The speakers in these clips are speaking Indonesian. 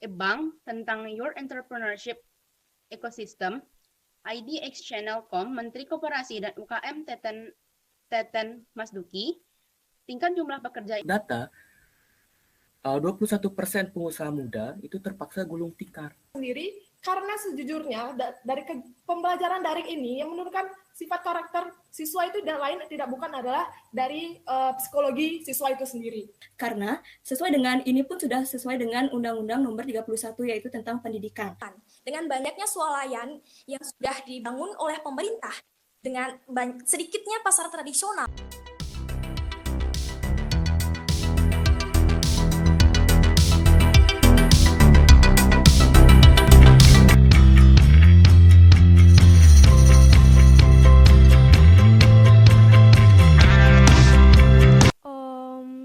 Bank tentang Your Entrepreneurship Ecosystem, IDX Channel.com, Menteri Koperasi dan UKM Teten Masduki, tingkat jumlah pekerja data 21% pengusaha muda itu terpaksa gulung tikar. Sendiri karena sejujurnya dari pembelajaran daring ini yang menurunkan sifat karakter siswa itu dan lain tidak bukan adalah dari psikologi siswa itu sendiri. Karena sesuai dengan ini pun sudah sesuai dengan Undang-Undang Nomor 31 yaitu tentang pendidikan. Dengan banyaknya swalayan yang sudah dibangun oleh pemerintah dengan sedikitnya pasar tradisional.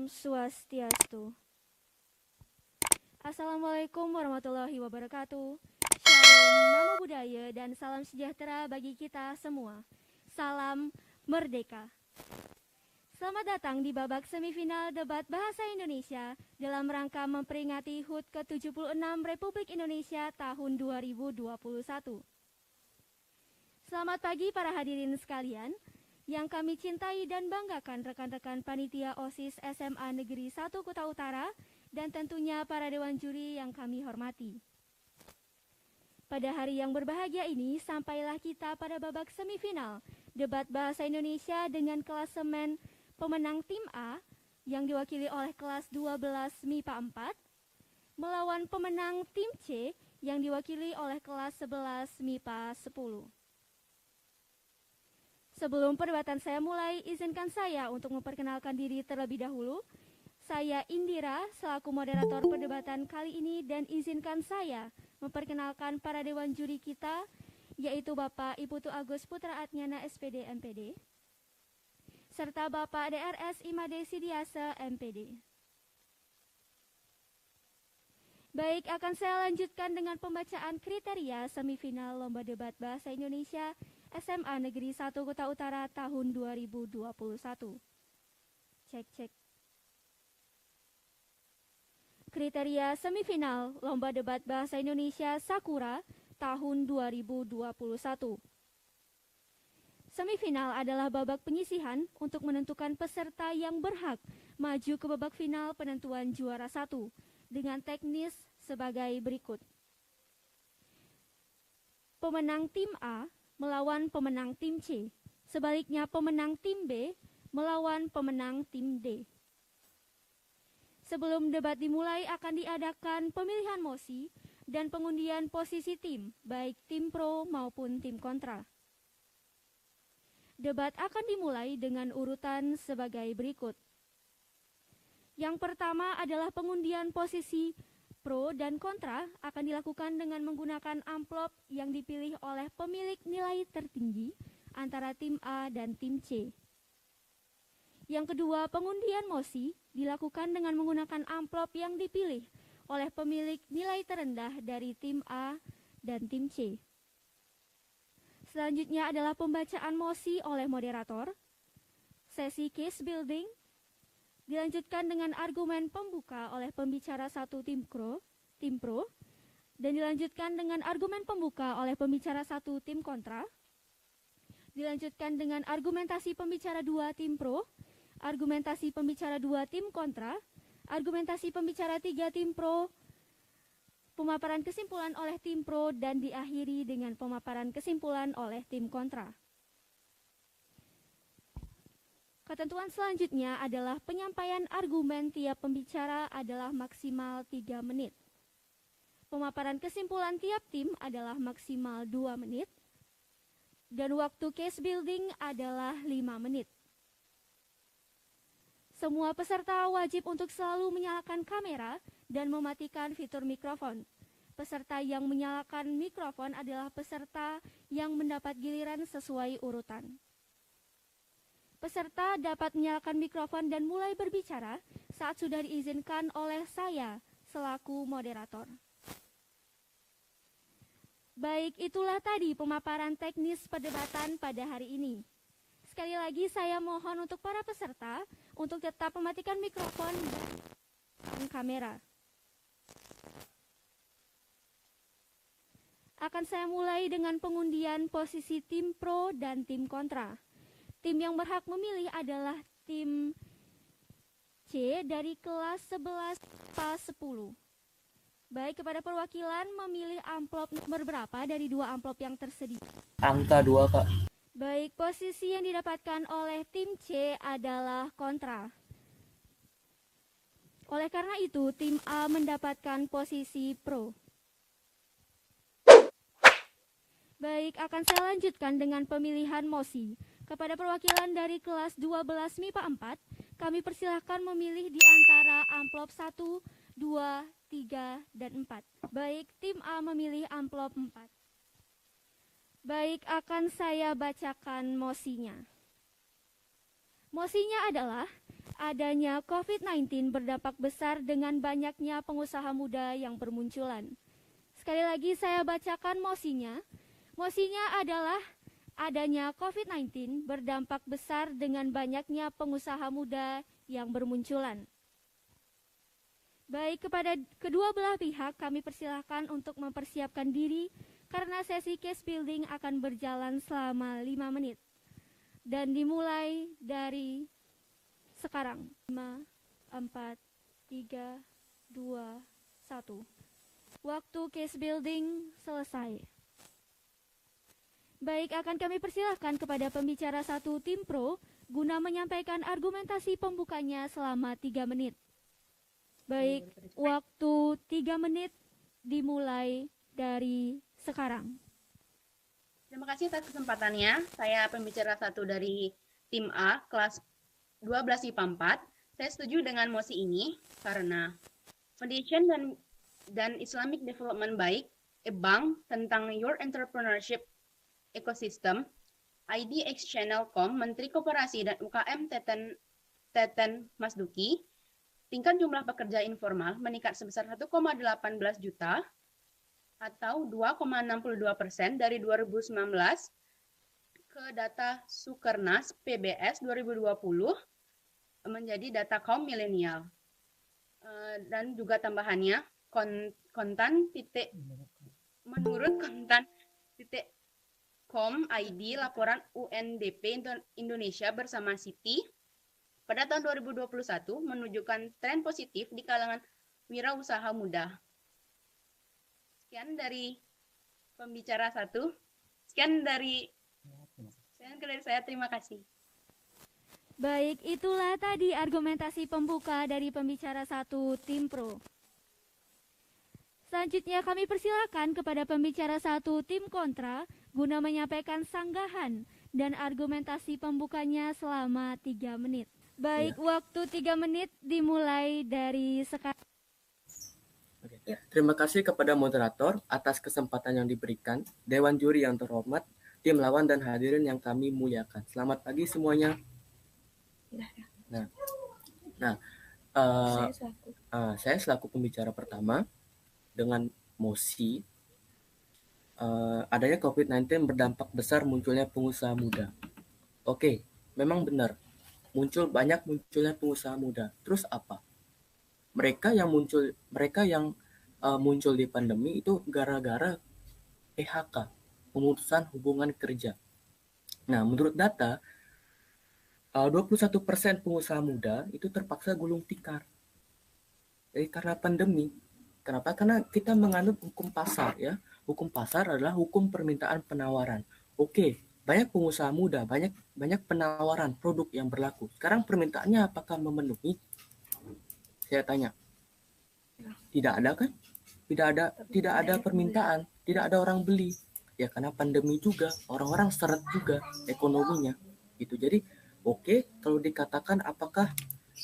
Swastiastu. Assalamualaikum warahmatullahi wabarakatuh. Shalom, namo buddhaya, dan salam sejahtera bagi kita semua. Salam merdeka. Selamat datang di babak semifinal debat bahasa Indonesia dalam rangka memperingati HUT ke-76 Republik Indonesia tahun 2021. Selamat pagi para hadirin sekalian. Yang kami cintai dan banggakan rekan-rekan panitia OSIS SMA Negeri 1 Kuta Utara dan tentunya para dewan juri yang kami hormati. Pada hari yang berbahagia ini sampailah kita pada babak semifinal debat bahasa Indonesia dengan klasemen pemenang tim A yang diwakili oleh kelas 12 MIPA 4 melawan pemenang tim C yang diwakili oleh kelas 11 MIPA 10. Sebelum perdebatan saya mulai, izinkan saya untuk memperkenalkan diri terlebih dahulu. Saya Indira, selaku moderator perdebatan kali ini, dan izinkan saya memperkenalkan para dewan juri kita, yaitu Bapak Iputu Agus Putra Atnyana SPD MPD, serta Bapak DRS Imade Sidiasa MPD. Baik, akan saya lanjutkan dengan pembacaan kriteria semifinal Lomba Debat Bahasa Indonesia SMA Negeri 1 Kuta Utara tahun 2021. Cek. Kriteria semifinal Lomba Debat Bahasa Indonesia Sakura tahun 2021. Semifinal adalah babak penyisihan untuk menentukan peserta yang berhak maju ke babak final penentuan juara 1 dengan teknis sebagai berikut. Pemenang tim A melawan pemenang tim C. Sebaliknya pemenang tim B melawan pemenang tim D. Sebelum debat dimulai akan diadakan pemilihan mosi dan pengundian posisi tim, baik tim pro maupun tim kontra. Debat akan dimulai dengan urutan sebagai berikut. Yang pertama adalah pengundian posisi pro dan kontra akan dilakukan dengan menggunakan amplop yang dipilih oleh pemilik nilai tertinggi antara tim A dan tim C. Yang kedua, pengundian mosi dilakukan dengan menggunakan amplop yang dipilih oleh pemilik nilai terendah dari tim A dan tim C. Selanjutnya adalah pembacaan mosi oleh moderator. Sesi case building dilanjutkan dengan argumen pembuka oleh pembicara satu tim pro, dan dilanjutkan dengan argumen pembuka oleh pembicara satu tim kontra. Dilanjutkan dengan argumentasi pembicara dua tim pro, argumentasi pembicara dua tim kontra, argumentasi pembicara tiga tim pro, pemaparan kesimpulan oleh tim pro, dan diakhiri dengan pemaparan kesimpulan oleh tim kontra. Ketentuan selanjutnya adalah penyampaian argumen tiap pembicara adalah maksimal 3 menit. Pemaparan kesimpulan tiap tim adalah maksimal 2 menit. Dan waktu case building adalah 5 menit. Semua peserta wajib untuk selalu menyalakan kamera dan mematikan fitur mikrofon. Peserta yang menyalakan mikrofon adalah peserta yang mendapat giliran sesuai urutan. Peserta dapat menyalakan mikrofon dan mulai berbicara saat sudah diizinkan oleh saya selaku moderator. Baik, itulah tadi pemaparan teknis perdebatan pada hari ini. Sekali lagi saya mohon untuk para peserta untuk tetap mematikan mikrofon dan kamera. akan saya mulai dengan pengundian posisi tim pro dan tim kontra. Tim yang berhak memilih adalah tim C dari kelas 11 PAS 10. Baik, kepada perwakilan memilih amplop nomor berapa dari dua amplop yang tersedia? Angka 2, Kak. Baik, posisi yang didapatkan oleh tim C adalah kontra. Oleh karena itu, tim A mendapatkan posisi pro. Baik, akan saya lanjutkan dengan pemilihan mosi. Kepada perwakilan dari kelas 12 MIPA 4, kami persilahkan memilih di antara amplop 1, 2, 3, dan 4. Baik, tim A memilih amplop 4. Baik, akan saya bacakan mosinya. Mosinya adalah adanya COVID-19 berdampak besar dengan banyaknya pengusaha muda yang bermunculan. Sekali lagi saya bacakan mosinya. Mosinya adalah adanya COVID-19 berdampak besar dengan banyaknya pengusaha muda yang bermunculan. Baik, kepada kedua belah pihak kami persilahkan untuk mempersiapkan diri karena sesi case building akan berjalan selama 5 menit. Dan dimulai dari sekarang. 5, 4, 3, 2, 1. Waktu case building selesai. Baik, akan kami persilahkan kepada pembicara 1 tim pro guna menyampaikan argumentasi pembukanya selama 3 menit. Baik, waktu 3 menit dimulai dari sekarang. Terima kasih atas kesempatannya. Saya pembicara 1 dari tim A, kelas 12 IPA 4. Saya setuju dengan mosi ini karena Foundation dan Islamic Development Baik, bank tentang Your Entrepreneurship Ecosystem, IDX Channel.com, Menteri Koperasi dan UKM Teten Masduki, tingkat jumlah pekerja informal meningkat sebesar 1,18 juta atau 2,62% dari 2019 ke data Sukernas PBS 2020 menjadi data kaum milenial. Dan juga tambahannya, menurut kontan.com ID laporan UNDP Indonesia bersama Siti pada tahun 2021 menunjukkan tren positif di kalangan wirausaha muda. Sekian dari pembicara 1. Sekian dari saya, terima kasih. Baik, itulah tadi argumentasi pembuka dari pembicara 1 tim pro. Selanjutnya kami persilakan kepada pembicara 1 tim kontra guna menyampaikan sanggahan dan argumentasi pembukanya selama 3 menit. Baik, waktu 3 menit dimulai dari sekarang. Oke. Terima kasih kepada moderator atas kesempatan yang diberikan, Dewan Juri yang terhormat, tim lawan dan hadirin yang kami muliakan. Selamat pagi semuanya. Saya selaku pembicara pertama dengan mosi adanya COVID-19 berdampak besar munculnya pengusaha muda. Oke, memang benar. Munculnya pengusaha muda. Terus apa? Mereka yang muncul di pandemi itu gara-gara PHK, pemutusan hubungan kerja. Nah, menurut data 21% pengusaha muda itu terpaksa gulung tikar. Jadi karena pandemi. Kenapa? Karena kita menganut hukum pasar ya. Hukum pasar adalah hukum permintaan penawaran. Oke, banyak pengusaha muda, banyak penawaran produk yang berlaku. Sekarang permintaannya apakah memenuhi? Saya tanya. Tidak ada kan? Tidak ada permintaan, tidak ada orang beli. Ya karena pandemi juga, orang-orang seret juga ekonominya. Gitu. Jadi oke, kalau dikatakan apakah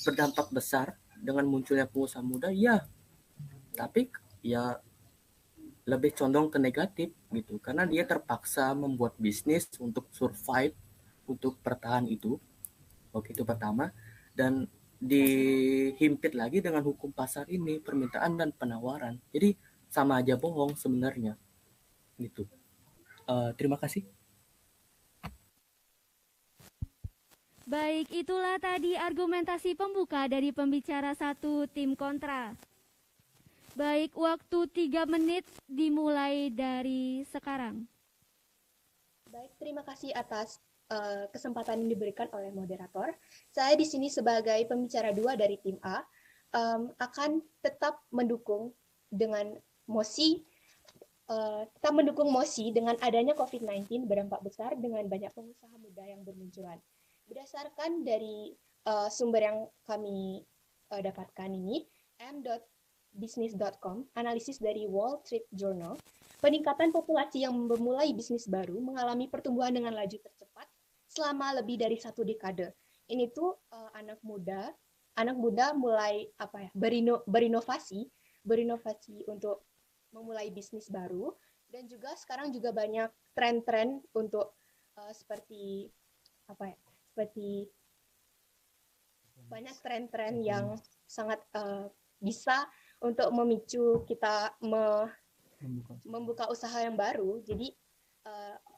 berdampak besar dengan munculnya pengusaha muda? Ya, tapi ya lebih condong ke negatif gitu, karena dia terpaksa membuat bisnis untuk survive, untuk bertahan itu. Oke, itu pertama. Dan dihimpit lagi dengan hukum pasar ini, permintaan dan penawaran. Jadi sama aja bohong sebenarnya. Gitu. Terima kasih. Baik, itulah tadi argumentasi pembuka dari pembicara 1 tim kontra. Baik, waktu 3 menit dimulai dari sekarang. Baik, terima kasih atas kesempatan yang diberikan oleh moderator. Saya di sini sebagai pembicara 2 dari tim A akan tetap mendukung dengan mosi dengan adanya COVID-19 berdampak besar dengan banyak pengusaha muda yang bermunculan. Berdasarkan dari sumber yang kami dapatkan ini, m.business.com, analisis dari Wall Street Journal, peningkatan populasi yang memulai bisnis baru mengalami pertumbuhan dengan laju tercepat selama lebih dari 1 dekade. Ini tuh anak muda mulai berinovasi untuk memulai bisnis baru, dan juga sekarang juga banyak tren-tren untuk seperti banyak tren-tren yang sangat bisa untuk memicu kita membuka usaha yang baru. Jadi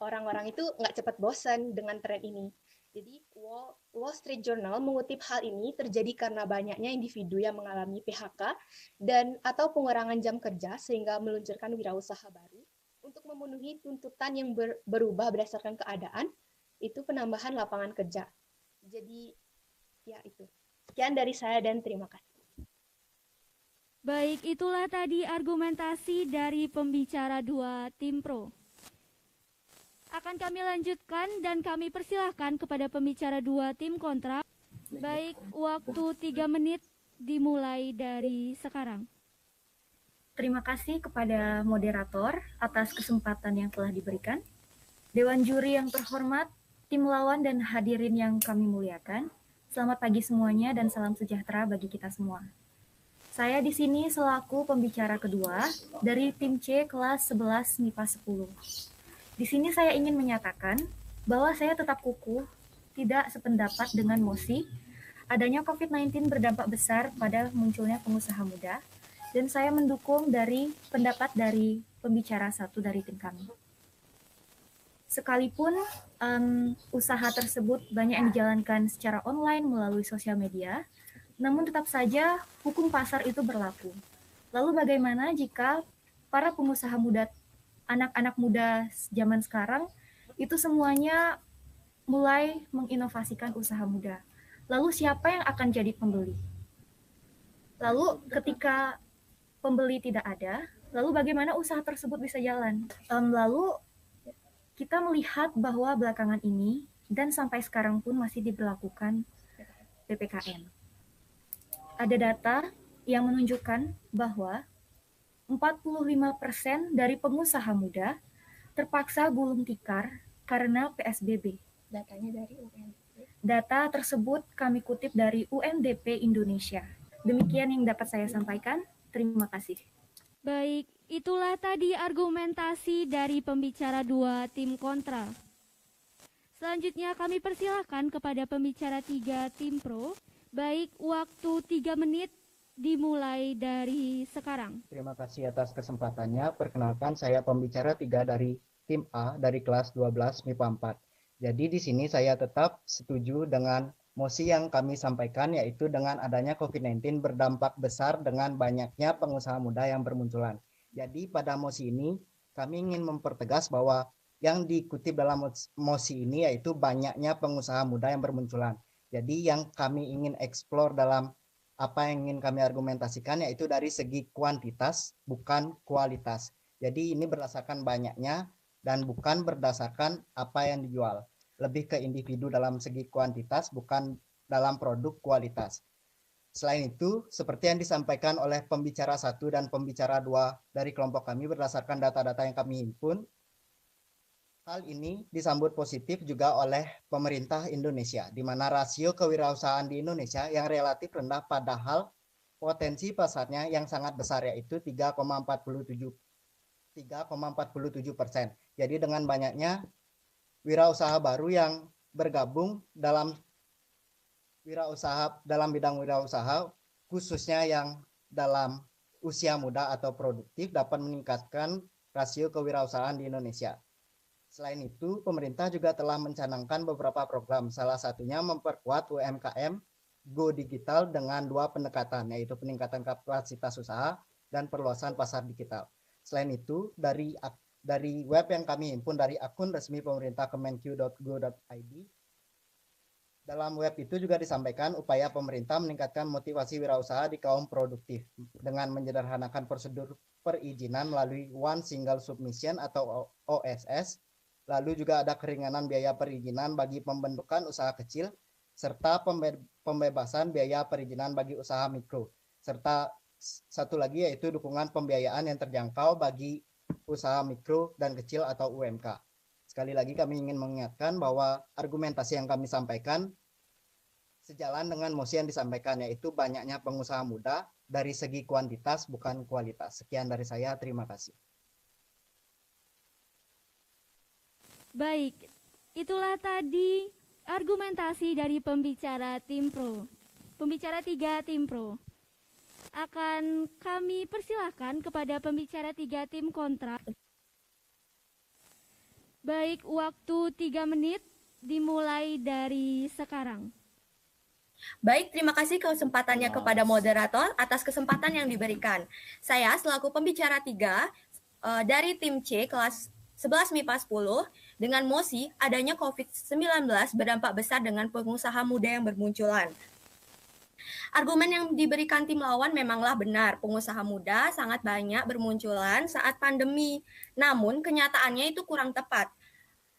orang-orang itu nggak cepat bosan dengan tren ini. Jadi Wall Street Journal mengutip hal ini terjadi karena banyaknya individu yang mengalami PHK atau pengurangan jam kerja sehingga meluncurkan wirausaha baru untuk memenuhi tuntutan yang berubah berdasarkan keadaan, itu penambahan lapangan kerja. Jadi ya itu. Sekian dari saya dan terima kasih. Baik, itulah tadi argumentasi dari pembicara 2 tim pro. Akan kami lanjutkan dan kami persilahkan kepada pembicara 2 tim kontra. Baik, waktu 3 menit dimulai dari sekarang. Terima kasih kepada moderator atas kesempatan yang telah diberikan. Dewan juri yang terhormat, tim lawan dan hadirin yang kami muliakan. Selamat pagi semuanya dan salam sejahtera bagi kita semua. Saya di sini selaku pembicara kedua dari tim C kelas 11 MIPA 10. Di sini saya ingin menyatakan bahwa saya tetap kukuh, tidak sependapat dengan mosi, adanya COVID-19 berdampak besar pada munculnya pengusaha muda, dan saya mendukung dari pendapat dari pembicara 1 dari tim kami. Sekalipun usaha tersebut banyak yang dijalankan secara online melalui sosial media, namun tetap saja hukum pasar itu berlaku. Lalu bagaimana jika para pengusaha muda, anak-anak muda zaman sekarang, itu semuanya mulai menginovasikan usaha muda. Lalu siapa yang akan jadi pembeli? Lalu ketika pembeli tidak ada, lalu bagaimana usaha tersebut bisa jalan? Lalu kita melihat bahwa belakangan ini, dan sampai sekarang pun masih diberlakukan PPKM. Ada data yang menunjukkan bahwa 45% dari pengusaha muda terpaksa gulung tikar karena PSBB. Datanya dari UNDP. Data tersebut kami kutip dari UNDP Indonesia. Demikian yang dapat saya sampaikan. Terima kasih. Baik, itulah tadi argumentasi dari pembicara 2 tim kontra. Selanjutnya kami persilahkan kepada pembicara 3 tim pro. Baik, waktu 3 menit dimulai dari sekarang. Terima kasih atas kesempatannya. Perkenalkan, saya pembicara 3 dari tim A dari kelas 12 MIPA 4. Jadi di sini saya tetap setuju dengan mosi yang kami sampaikan, yaitu dengan adanya COVID-19 berdampak besar dengan banyaknya pengusaha muda yang bermunculan. Jadi pada mosi ini kami ingin mempertegas bahwa yang dikutip dalam mosi ini yaitu banyaknya pengusaha muda yang bermunculan. Jadi yang kami ingin eksplor dalam apa yang ingin kami argumentasikan yaitu dari segi kuantitas bukan kualitas. Jadi ini berdasarkan banyaknya dan bukan berdasarkan apa yang dijual. Lebih ke individu dalam segi kuantitas bukan dalam produk kualitas. Selain itu, seperti yang disampaikan oleh pembicara 1 dan pembicara 2 dari kelompok kami berdasarkan data-data yang kami himpun, hal ini disambut positif juga oleh pemerintah Indonesia, di mana rasio kewirausahaan di Indonesia yang relatif rendah padahal potensi pasarnya yang sangat besar yaitu 3,47%. Jadi dengan banyaknya wirausaha baru yang bergabung dalam bidang wirausaha khususnya yang dalam usia muda atau produktif dapat meningkatkan rasio kewirausahaan di Indonesia. Selain itu, pemerintah juga telah mencanangkan beberapa program, salah satunya memperkuat UMKM Go Digital dengan 2 pendekatan, yaitu peningkatan kapasitas usaha dan perluasan pasar digital. Selain itu, dari web yang kami himpun dari akun resmi pemerintah kemenq.go.id, dalam web itu juga disampaikan upaya pemerintah meningkatkan motivasi wirausaha di kaum produktif dengan menyederhanakan prosedur perizinan melalui One Single Submission atau OSS. Lalu juga ada keringanan biaya perizinan bagi pembentukan usaha kecil, serta pembebasan biaya perizinan bagi usaha mikro. Serta satu lagi yaitu dukungan pembiayaan yang terjangkau bagi usaha mikro dan kecil atau UMK. Sekali lagi kami ingin mengingatkan bahwa argumentasi yang kami sampaikan sejalan dengan mosi yang disampaikan, yaitu banyaknya pengusaha muda dari segi kuantitas bukan kualitas. Sekian dari saya, terima kasih. Baik, itulah tadi argumentasi dari pembicara tim pro. Pembicara 3 tim pro. Akan kami persilahkan kepada pembicara 3 tim kontra. Baik, waktu 3 menit dimulai dari sekarang. Baik, terima kasih kesempatannya kepada moderator atas kesempatan yang diberikan. Saya selaku pembicara 3 dari tim C kelas 11 MIPA 10 dengan mosi adanya COVID-19 berdampak besar dengan pengusaha muda yang bermunculan. Argumen yang diberikan tim lawan memanglah benar, pengusaha muda sangat banyak bermunculan saat pandemi. Namun kenyataannya itu kurang tepat.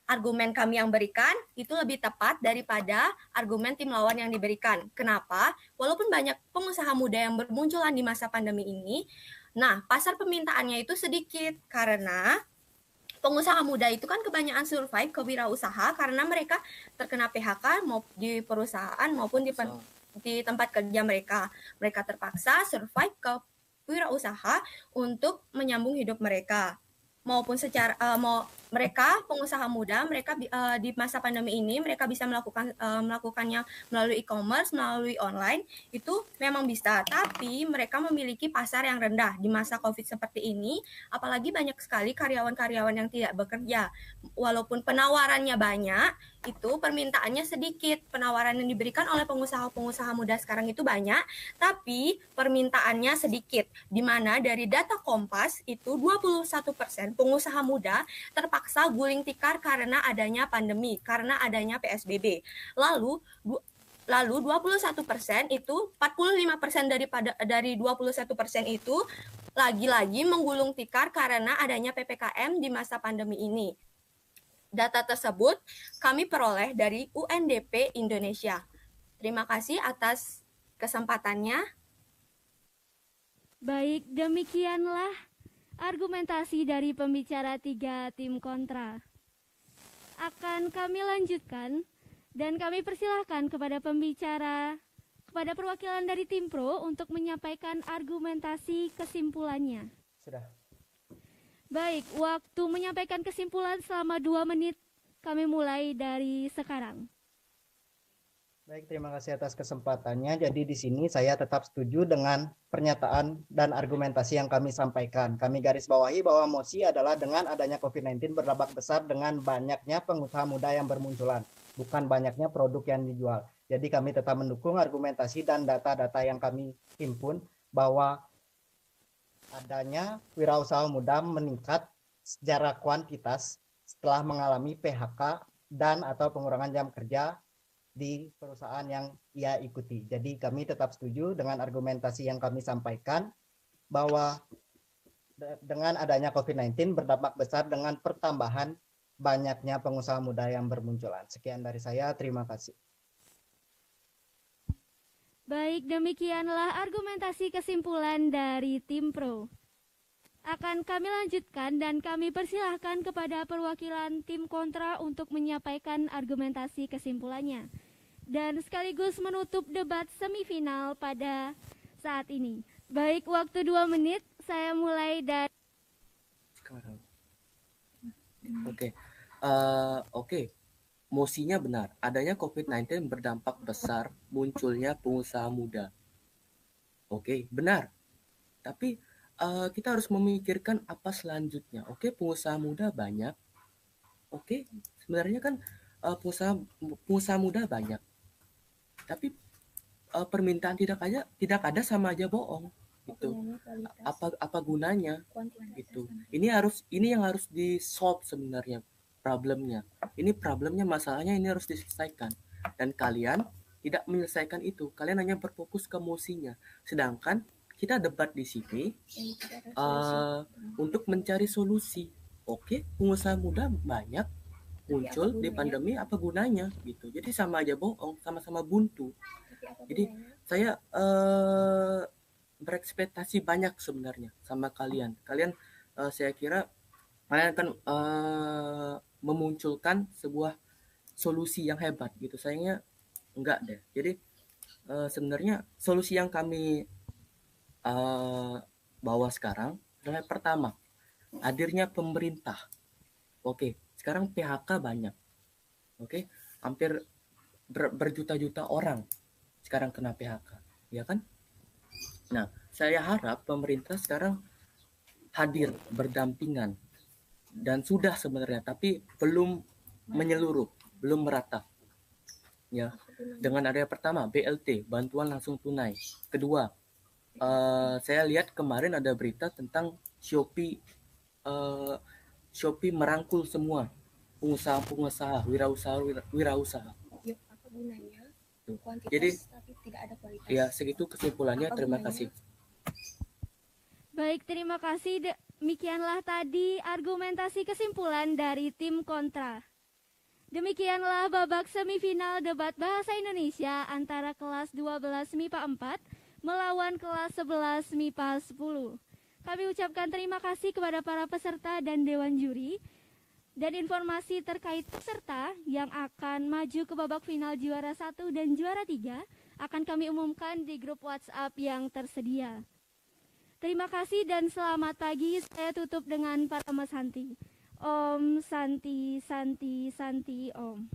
Argumen kami yang berikan itu lebih tepat daripada argumen tim lawan yang diberikan. Kenapa? Walaupun banyak pengusaha muda yang bermunculan di masa pandemi ini, nah pasar permintaannya itu sedikit karena pengusaha muda itu kan kebanyakan survive kewirausaha karena mereka terkena PHK mau di perusahaan maupun di tempat kerja mereka. Mereka terpaksa survive ke wirausaha untuk menyambung hidup mereka. Maupun secara mereka pengusaha muda mereka di masa pandemi ini mereka bisa melakukannya melalui e-commerce, melalui online itu memang bisa, tapi mereka memiliki pasar yang rendah di masa Covid seperti ini, apalagi banyak sekali karyawan-karyawan yang tidak bekerja. Walaupun penawarannya banyak, itu permintaannya sedikit. Penawaran yang diberikan oleh pengusaha-pengusaha muda sekarang itu banyak, tapi permintaannya sedikit. Di mana dari data Kompas itu 21% pengusaha muda terpaksa gulung tikar karena adanya pandemi, karena adanya PSBB. Lalu 21% itu 45% dari 21% itu lagi-lagi menggulung tikar karena adanya PPKM di masa pandemi ini. Data tersebut kami peroleh dari UNDP Indonesia. Terima kasih atas kesempatannya. Baik, demikianlah argumentasi dari pembicara 3 tim kontra. Akan kami lanjutkan dan kami persilahkan kepada perwakilan dari tim pro untuk menyampaikan argumentasi kesimpulannya. Sudah. Baik, waktu menyampaikan kesimpulan selama 2 menit kami mulai dari sekarang. Baik, terima kasih atas kesempatannya. Jadi di sini saya tetap setuju dengan pernyataan dan argumentasi yang kami sampaikan. Kami garis bawahi bahwa mosi adalah dengan adanya COVID-19 berdampak besar dengan banyaknya pengusaha muda yang bermunculan, bukan banyaknya produk yang dijual. Jadi kami tetap mendukung argumentasi dan data-data yang kami himpun bahwa adanya wirausaha muda meningkat secara kuantitas setelah mengalami PHK dan atau pengurangan jam kerja di perusahaan yang ia ikuti. Jadi kami tetap setuju dengan argumentasi yang kami sampaikan bahwa dengan adanya COVID-19 berdampak besar dengan pertambahan banyaknya pengusaha muda yang bermunculan. Sekian dari saya, terima kasih. Baik, demikianlah argumentasi kesimpulan dari tim pro. Akan kami lanjutkan dan kami persilahkan kepada perwakilan tim kontra untuk menyampaikan argumentasi kesimpulannya. Dan sekaligus menutup debat semifinal pada saat ini. Baik, waktu 2 menit, saya mulai dari sekarang. Oke. Mosinya benar, adanya COVID-19 berdampak besar munculnya pengusaha muda. Oke, benar. Tapi kita harus memikirkan apa selanjutnya. Oke, pengusaha muda banyak. Oke, sebenarnya kan pengusaha muda banyak. Tapi permintaan tidak ada sama aja bohong, Itu apa gunanya gitu. Ini yang harus di solve sebenarnya problemnya. Ini problemnya, masalahnya ini harus diselesaikan. Dan kalian tidak menyelesaikan itu. Kalian hanya berfokus ke emosinya. Sedangkan kita debat di sini untuk mencari solusi. Oke, pengusaha muda banyak muncul di pandemi, apa gunanya gitu. Jadi sama aja bohong, sama-sama buntu. Jadi saya berekspektasi banyak sebenarnya sama kalian. Saya kira kalian akan memunculkan sebuah solusi yang hebat gitu. Sayangnya enggak deh. Jadi sebenarnya solusi yang kami bawa sekarang adalah pertama, hadirnya pemerintah. Oke, sekarang PHK banyak. Oke, hampir berjuta-juta orang sekarang kena PHK, ya kan? Nah, saya harap pemerintah sekarang hadir berdampingan, dan sudah sebenarnya, tapi belum menyeluruh, belum merata. Ya, dengan adanya pertama BLT, bantuan langsung tunai. Kedua, saya lihat kemarin ada berita tentang Shopee merangkul semua pengusaha-pengusaha, wirausaha. Jadi, ya segitu kesimpulannya. Terima kasih. Baik, terima kasih. Demikianlah tadi argumentasi kesimpulan dari tim kontra. Demikianlah babak semifinal debat bahasa Indonesia antara kelas 12 MIPA 4 melawan kelas 11 MIPA 10. Kami ucapkan terima kasih kepada para peserta dan dewan juri. Dan informasi terkait peserta yang akan maju ke babak final juara 1 dan juara 3 akan kami umumkan di grup WhatsApp yang tersedia. Terima kasih dan selamat pagi. Saya tutup dengan Parama Santi. Om Santi Santi Santi Om.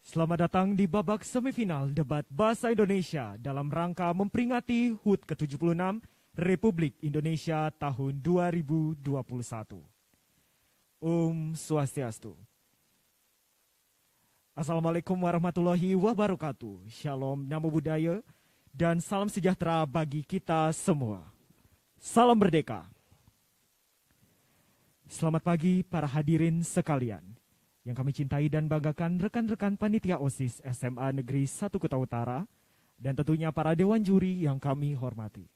Selamat datang di babak semifinal debat bahasa Indonesia dalam rangka memperingati HUT ke-76 Republik Indonesia tahun 2021. Om Swastiastu. Assalamualaikum warahmatullahi wabarakatuh. Shalom, namo buddhaya, dan salam sejahtera bagi kita semua. Salam merdeka. Selamat pagi para hadirin sekalian. Yang kami cintai dan banggakan rekan-rekan panitia OSIS SMA Negeri 1 Kuta Utara, dan tentunya para dewan juri yang kami hormati.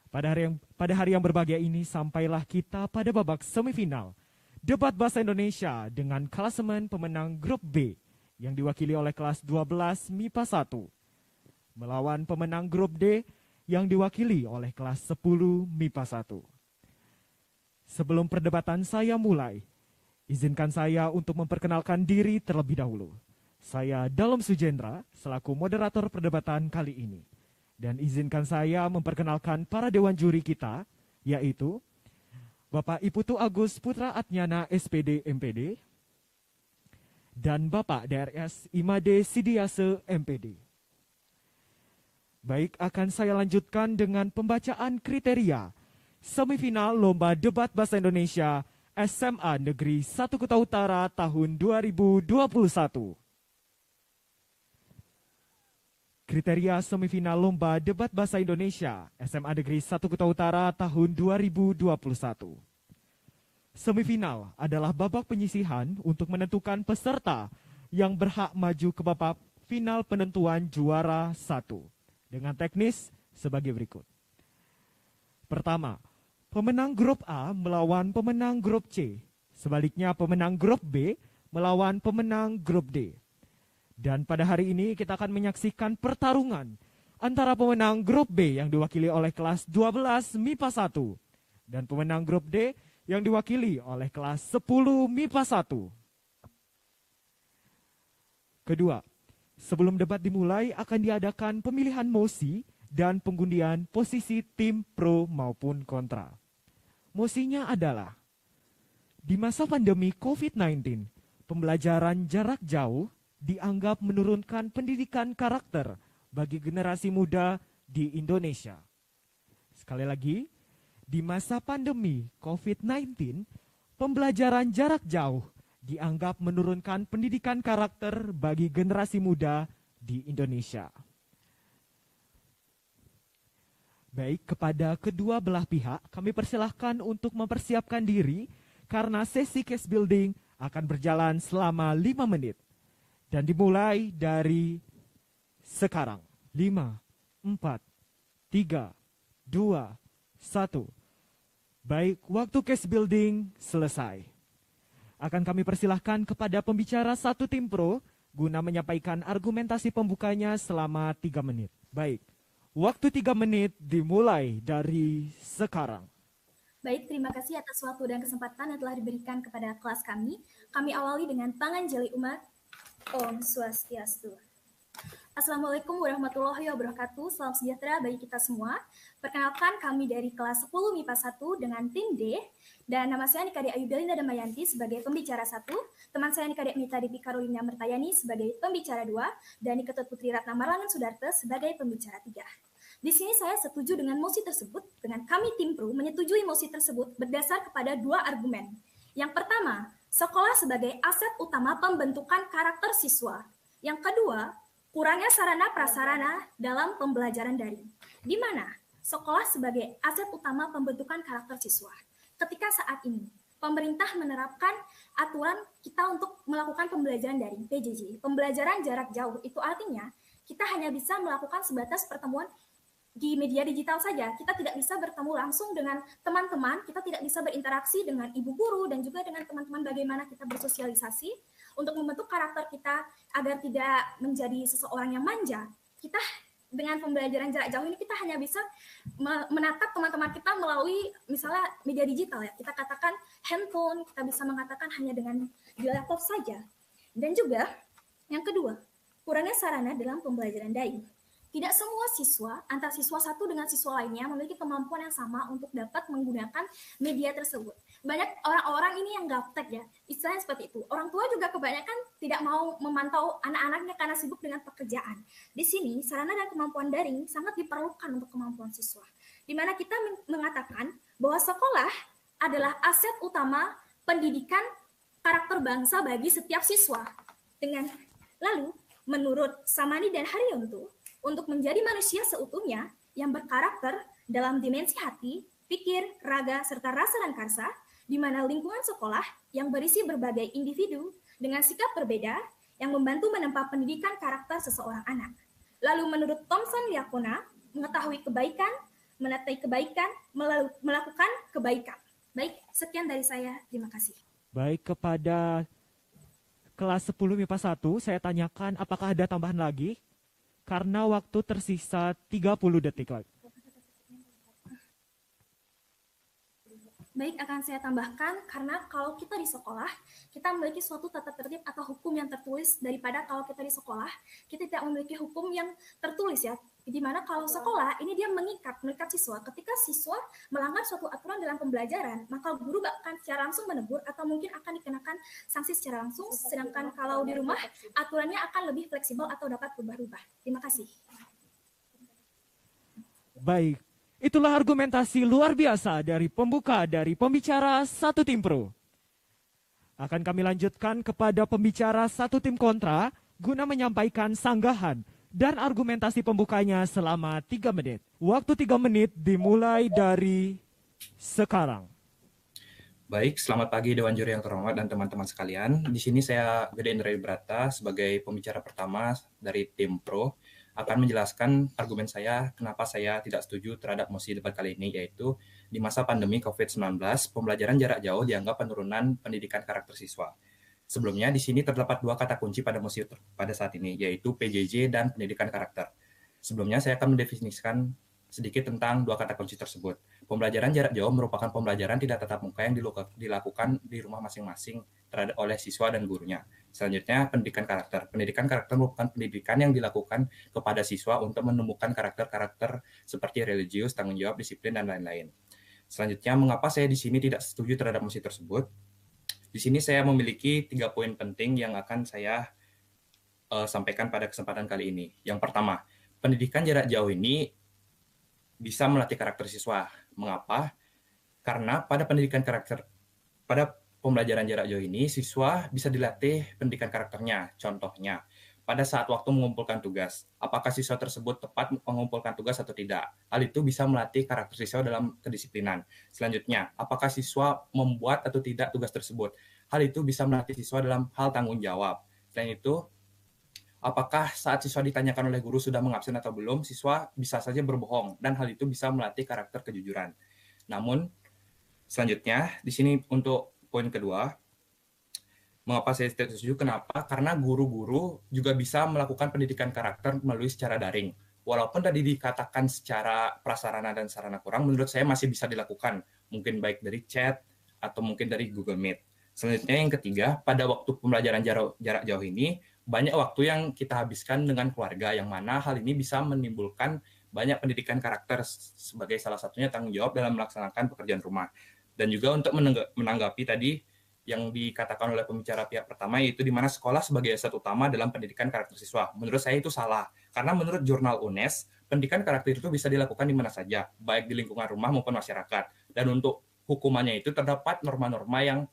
Pada hari yang berbahagia ini, sampailah kita pada babak semifinal debat bahasa Indonesia dengan klasemen pemenang grup B yang diwakili oleh kelas 12 MIPA 1 melawan pemenang grup D yang diwakili oleh kelas 10 MIPA 1. Sebelum perdebatan saya mulai, izinkan saya untuk memperkenalkan diri terlebih dahulu. Saya Dalem Sujendra selaku moderator perdebatan kali ini. Dan izinkan saya memperkenalkan para dewan juri kita, yaitu Bapak Iputu Agus Putra Atnyana SPD MPD dan Bapak DRS Imade Sidiase MPD. Baik, akan saya lanjutkan dengan pembacaan kriteria semifinal Lomba Debat Bahasa Indonesia SMA Negeri 1 Kuta Utara tahun 2021. Kriteria semifinal Lomba Debat Bahasa Indonesia SMA Negeri 1 Kuta Utara tahun 2021. Semifinal adalah babak penyisihan untuk menentukan peserta yang berhak maju ke babak final penentuan juara 1 dengan teknis sebagai berikut. Pertama, pemenang grup A melawan pemenang grup C. Sebaliknya pemenang grup B melawan pemenang grup D. Dan pada hari ini kita akan menyaksikan pertarungan antara pemenang grup B yang diwakili oleh kelas 12 MIPA 1 dan pemenang grup D yang diwakili oleh kelas 10 MIPA 1. Kedua, sebelum debat dimulai akan diadakan pemilihan mosi dan pengundian posisi tim pro maupun kontra. Mosinya adalah, di masa pandemi COVID-19, pembelajaran jarak jauh dianggap menurunkan pendidikan karakter bagi generasi muda di Indonesia. Sekali lagi, di masa pandemi COVID-19, pembelajaran jarak jauh dianggap menurunkan pendidikan karakter bagi generasi muda di Indonesia. Baik, kepada kedua belah pihak, kami persilahkan untuk mempersiapkan diri karena sesi case building akan berjalan selama 5 menit. Dan dimulai dari sekarang. 5, 4, 3, 2, 1. Baik, waktu case building selesai. Akan kami persilahkan kepada pembicara satu tim pro guna menyampaikan argumentasi pembukanya selama 3 menit. Baik, waktu 3 menit dimulai dari sekarang. Baik, terima kasih atas waktu dan kesempatan yang telah diberikan kepada kelas kami. Kami awali dengan Panganjali Umat. Om Swastiastu. Assalamualaikum warahmatullahi wabarakatuh. Salam sejahtera bagi kita semua. Perkenalkan, kami dari kelas 10 MIPA 1 dengan tim D. Dan nama saya Nikade Ayu Belinda Damayanti sebagai pembicara 1. Teman saya Nikade Mita Devi Karolina Mertayani sebagai pembicara 2. Dan Niketut Putri Ratna Marlangan Sudarte sebagai pembicara 3. Di sini saya setuju dengan mosi tersebut. Dengan kami tim pro menyetujui mosi tersebut berdasar kepada 2 argumen. Yang pertama, sekolah sebagai aset utama pembentukan karakter siswa. Yang kedua, kurangnya sarana prasarana dalam pembelajaran daring, di mana sekolah sebagai aset utama pembentukan karakter siswa. Ketika saat ini pemerintah menerapkan aturan kita untuk melakukan pembelajaran daring (PJJ), pembelajaran jarak jauh, itu artinya kita hanya bisa melakukan sebatas pertemuan di media digital saja. Kita tidak bisa bertemu langsung dengan teman-teman, kita tidak bisa berinteraksi dengan ibu guru dan juga dengan teman-teman bagaimana kita bersosialisasi untuk membentuk karakter kita agar tidak menjadi seseorang yang manja. Kita dengan pembelajaran jarak jauh ini kita hanya bisa menatap teman-teman kita melalui misalnya media digital ya. Kita katakan handphone, kita bisa mengatakan hanya dengan di laptop saja. Dan juga yang kedua, kurangnya sarana dalam pembelajaran daring. Tidak semua siswa, antar siswa satu dengan siswa lainnya memiliki kemampuan yang sama untuk dapat menggunakan media tersebut. Banyak orang-orang ini yang gaptek ya, istilahnya seperti itu. Orang tua juga kebanyakan tidak mau memantau anak-anaknya karena sibuk dengan pekerjaan. Di sini, sarana dan kemampuan daring sangat diperlukan untuk kemampuan siswa. Di mana kita mengatakan bahwa sekolah adalah aset utama pendidikan karakter bangsa bagi setiap siswa. Lalu, menurut Samani dan Haryanto, untuk menjadi manusia seutuhnya yang berkarakter dalam dimensi hati, pikir, raga, serta rasa dan karsa, di mana lingkungan sekolah yang berisi berbagai individu dengan sikap berbeda yang membantu menempa pendidikan karakter seseorang anak. Lalu menurut Thomson Liakona, mengetahui kebaikan, menatai kebaikan, melakukan kebaikan. Baik, sekian dari saya. Terima kasih. Baik, kepada kelas 10 MIPA 1, saya tanyakan apakah ada tambahan lagi? Karena waktu tersisa 30 detik lagi. Baik, akan saya tambahkan karena kalau kita di sekolah, kita memiliki suatu tata tertib atau hukum yang tertulis daripada kalau kita di sekolah, kita tidak memiliki hukum yang tertulis ya. Dimana kalau sekolah, ini dia mengikat siswa. Ketika siswa melanggar suatu aturan dalam pembelajaran, maka guru akan secara langsung menegur atau mungkin akan dikenakan sanksi secara langsung, sedangkan kalau di rumah, aturannya akan lebih fleksibel atau dapat berubah-ubah. Terima kasih. Baik, itulah argumentasi luar biasa dari pembuka dari pembicara satu tim pro. Akan kami lanjutkan kepada pembicara satu tim kontra guna menyampaikan sanggahan dan argumentasi pembukanya selama 3 menit. Waktu 3 menit dimulai dari sekarang. Baik, selamat pagi Dewan Juri yang terhormat dan teman-teman sekalian. Di sini saya Gede Indra Brata sebagai pembicara pertama dari tim pro akan menjelaskan argumen saya kenapa saya tidak setuju terhadap mosi debat kali ini, yaitu di masa pandemi COVID-19, pembelajaran jarak jauh dianggap penurunan pendidikan karakter siswa. Sebelumnya, di sini terdapat 2 kata kunci pada mosi pada saat ini, yaitu PJJ dan pendidikan karakter. Sebelumnya, saya akan mendefinisikan sedikit tentang 2 kata kunci tersebut. Pembelajaran jarak jauh merupakan pembelajaran tidak tatap muka yang dilakukan di rumah masing-masing oleh siswa dan gurunya. Selanjutnya, pendidikan karakter. Pendidikan karakter merupakan pendidikan yang dilakukan kepada siswa untuk menemukan karakter-karakter seperti religius, tanggung jawab, disiplin, dan lain-lain. Selanjutnya, mengapa saya di sini tidak setuju terhadap mosi tersebut? Di sini saya memiliki 3 poin penting yang akan saya sampaikan pada kesempatan kali ini. Yang pertama, pendidikan jarak jauh ini bisa melatih karakter siswa. Mengapa? Karena pada pembelajaran jarak jauh ini, siswa bisa dilatih pendidikan karakternya. Contohnya, pada saat waktu mengumpulkan tugas, apakah siswa tersebut tepat mengumpulkan tugas atau tidak. Hal itu bisa melatih karakter siswa dalam kedisiplinan. Selanjutnya, apakah siswa membuat atau tidak tugas tersebut. Hal itu bisa melatih siswa dalam hal tanggung jawab. Selain itu, apakah saat siswa ditanyakan oleh guru sudah mengabsen atau belum, siswa bisa saja berbohong, dan hal itu bisa melatih karakter kejujuran. Namun, selanjutnya, di sini untuk poin kedua, mengapa saya tidak setuju? Kenapa? Karena guru-guru juga bisa melakukan pendidikan karakter melalui secara daring. Walaupun tadi dikatakan secara prasarana dan sarana kurang, menurut saya masih bisa dilakukan. Mungkin baik dari chat atau mungkin dari Google Meet. Selanjutnya yang ketiga, pada waktu pembelajaran jarak jauh ini, banyak waktu yang kita habiskan dengan keluarga, yang mana hal ini bisa menimbulkan banyak pendidikan karakter sebagai salah satunya tanggung jawab dalam melaksanakan pekerjaan rumah. Dan juga untuk menanggapi tadi yang dikatakan oleh pembicara pihak pertama, yaitu di mana sekolah sebagai aset utama dalam pendidikan karakter siswa. Menurut saya itu salah, karena menurut jurnal UNES, pendidikan karakter itu bisa dilakukan di mana saja, baik di lingkungan rumah maupun masyarakat. Dan untuk hukumannya itu terdapat norma-norma yang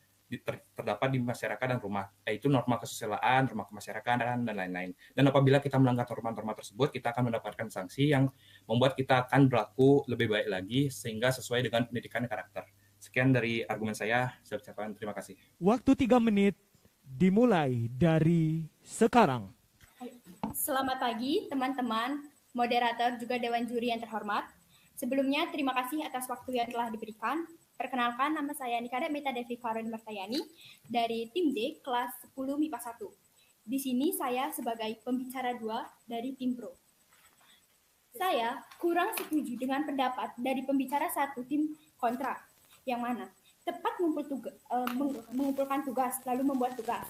terdapat di masyarakat dan rumah, yaitu norma kesusilaan, norma kemasyarakatan, dan lain-lain. Dan apabila kita melanggar norma-norma tersebut, kita akan mendapatkan sanksi yang membuat kita akan berlaku lebih baik lagi, sehingga sesuai dengan pendidikan karakter. Sekian dari argumen saya ucapkan terima kasih. Waktu 3 menit dimulai dari sekarang. Selamat pagi teman-teman, moderator juga Dewan Juri yang terhormat. Sebelumnya terima kasih atas waktu yang telah diberikan. Perkenalkan, nama saya Nikada Meta Devi Karun Martayani dari tim D kelas 10 MIPA 1. Di sini saya sebagai pembicara 2 dari tim Pro. Saya kurang setuju dengan pendapat dari pembicara 1 tim kontra, yang mana tepat mengumpulkan tugas lalu membuat tugas.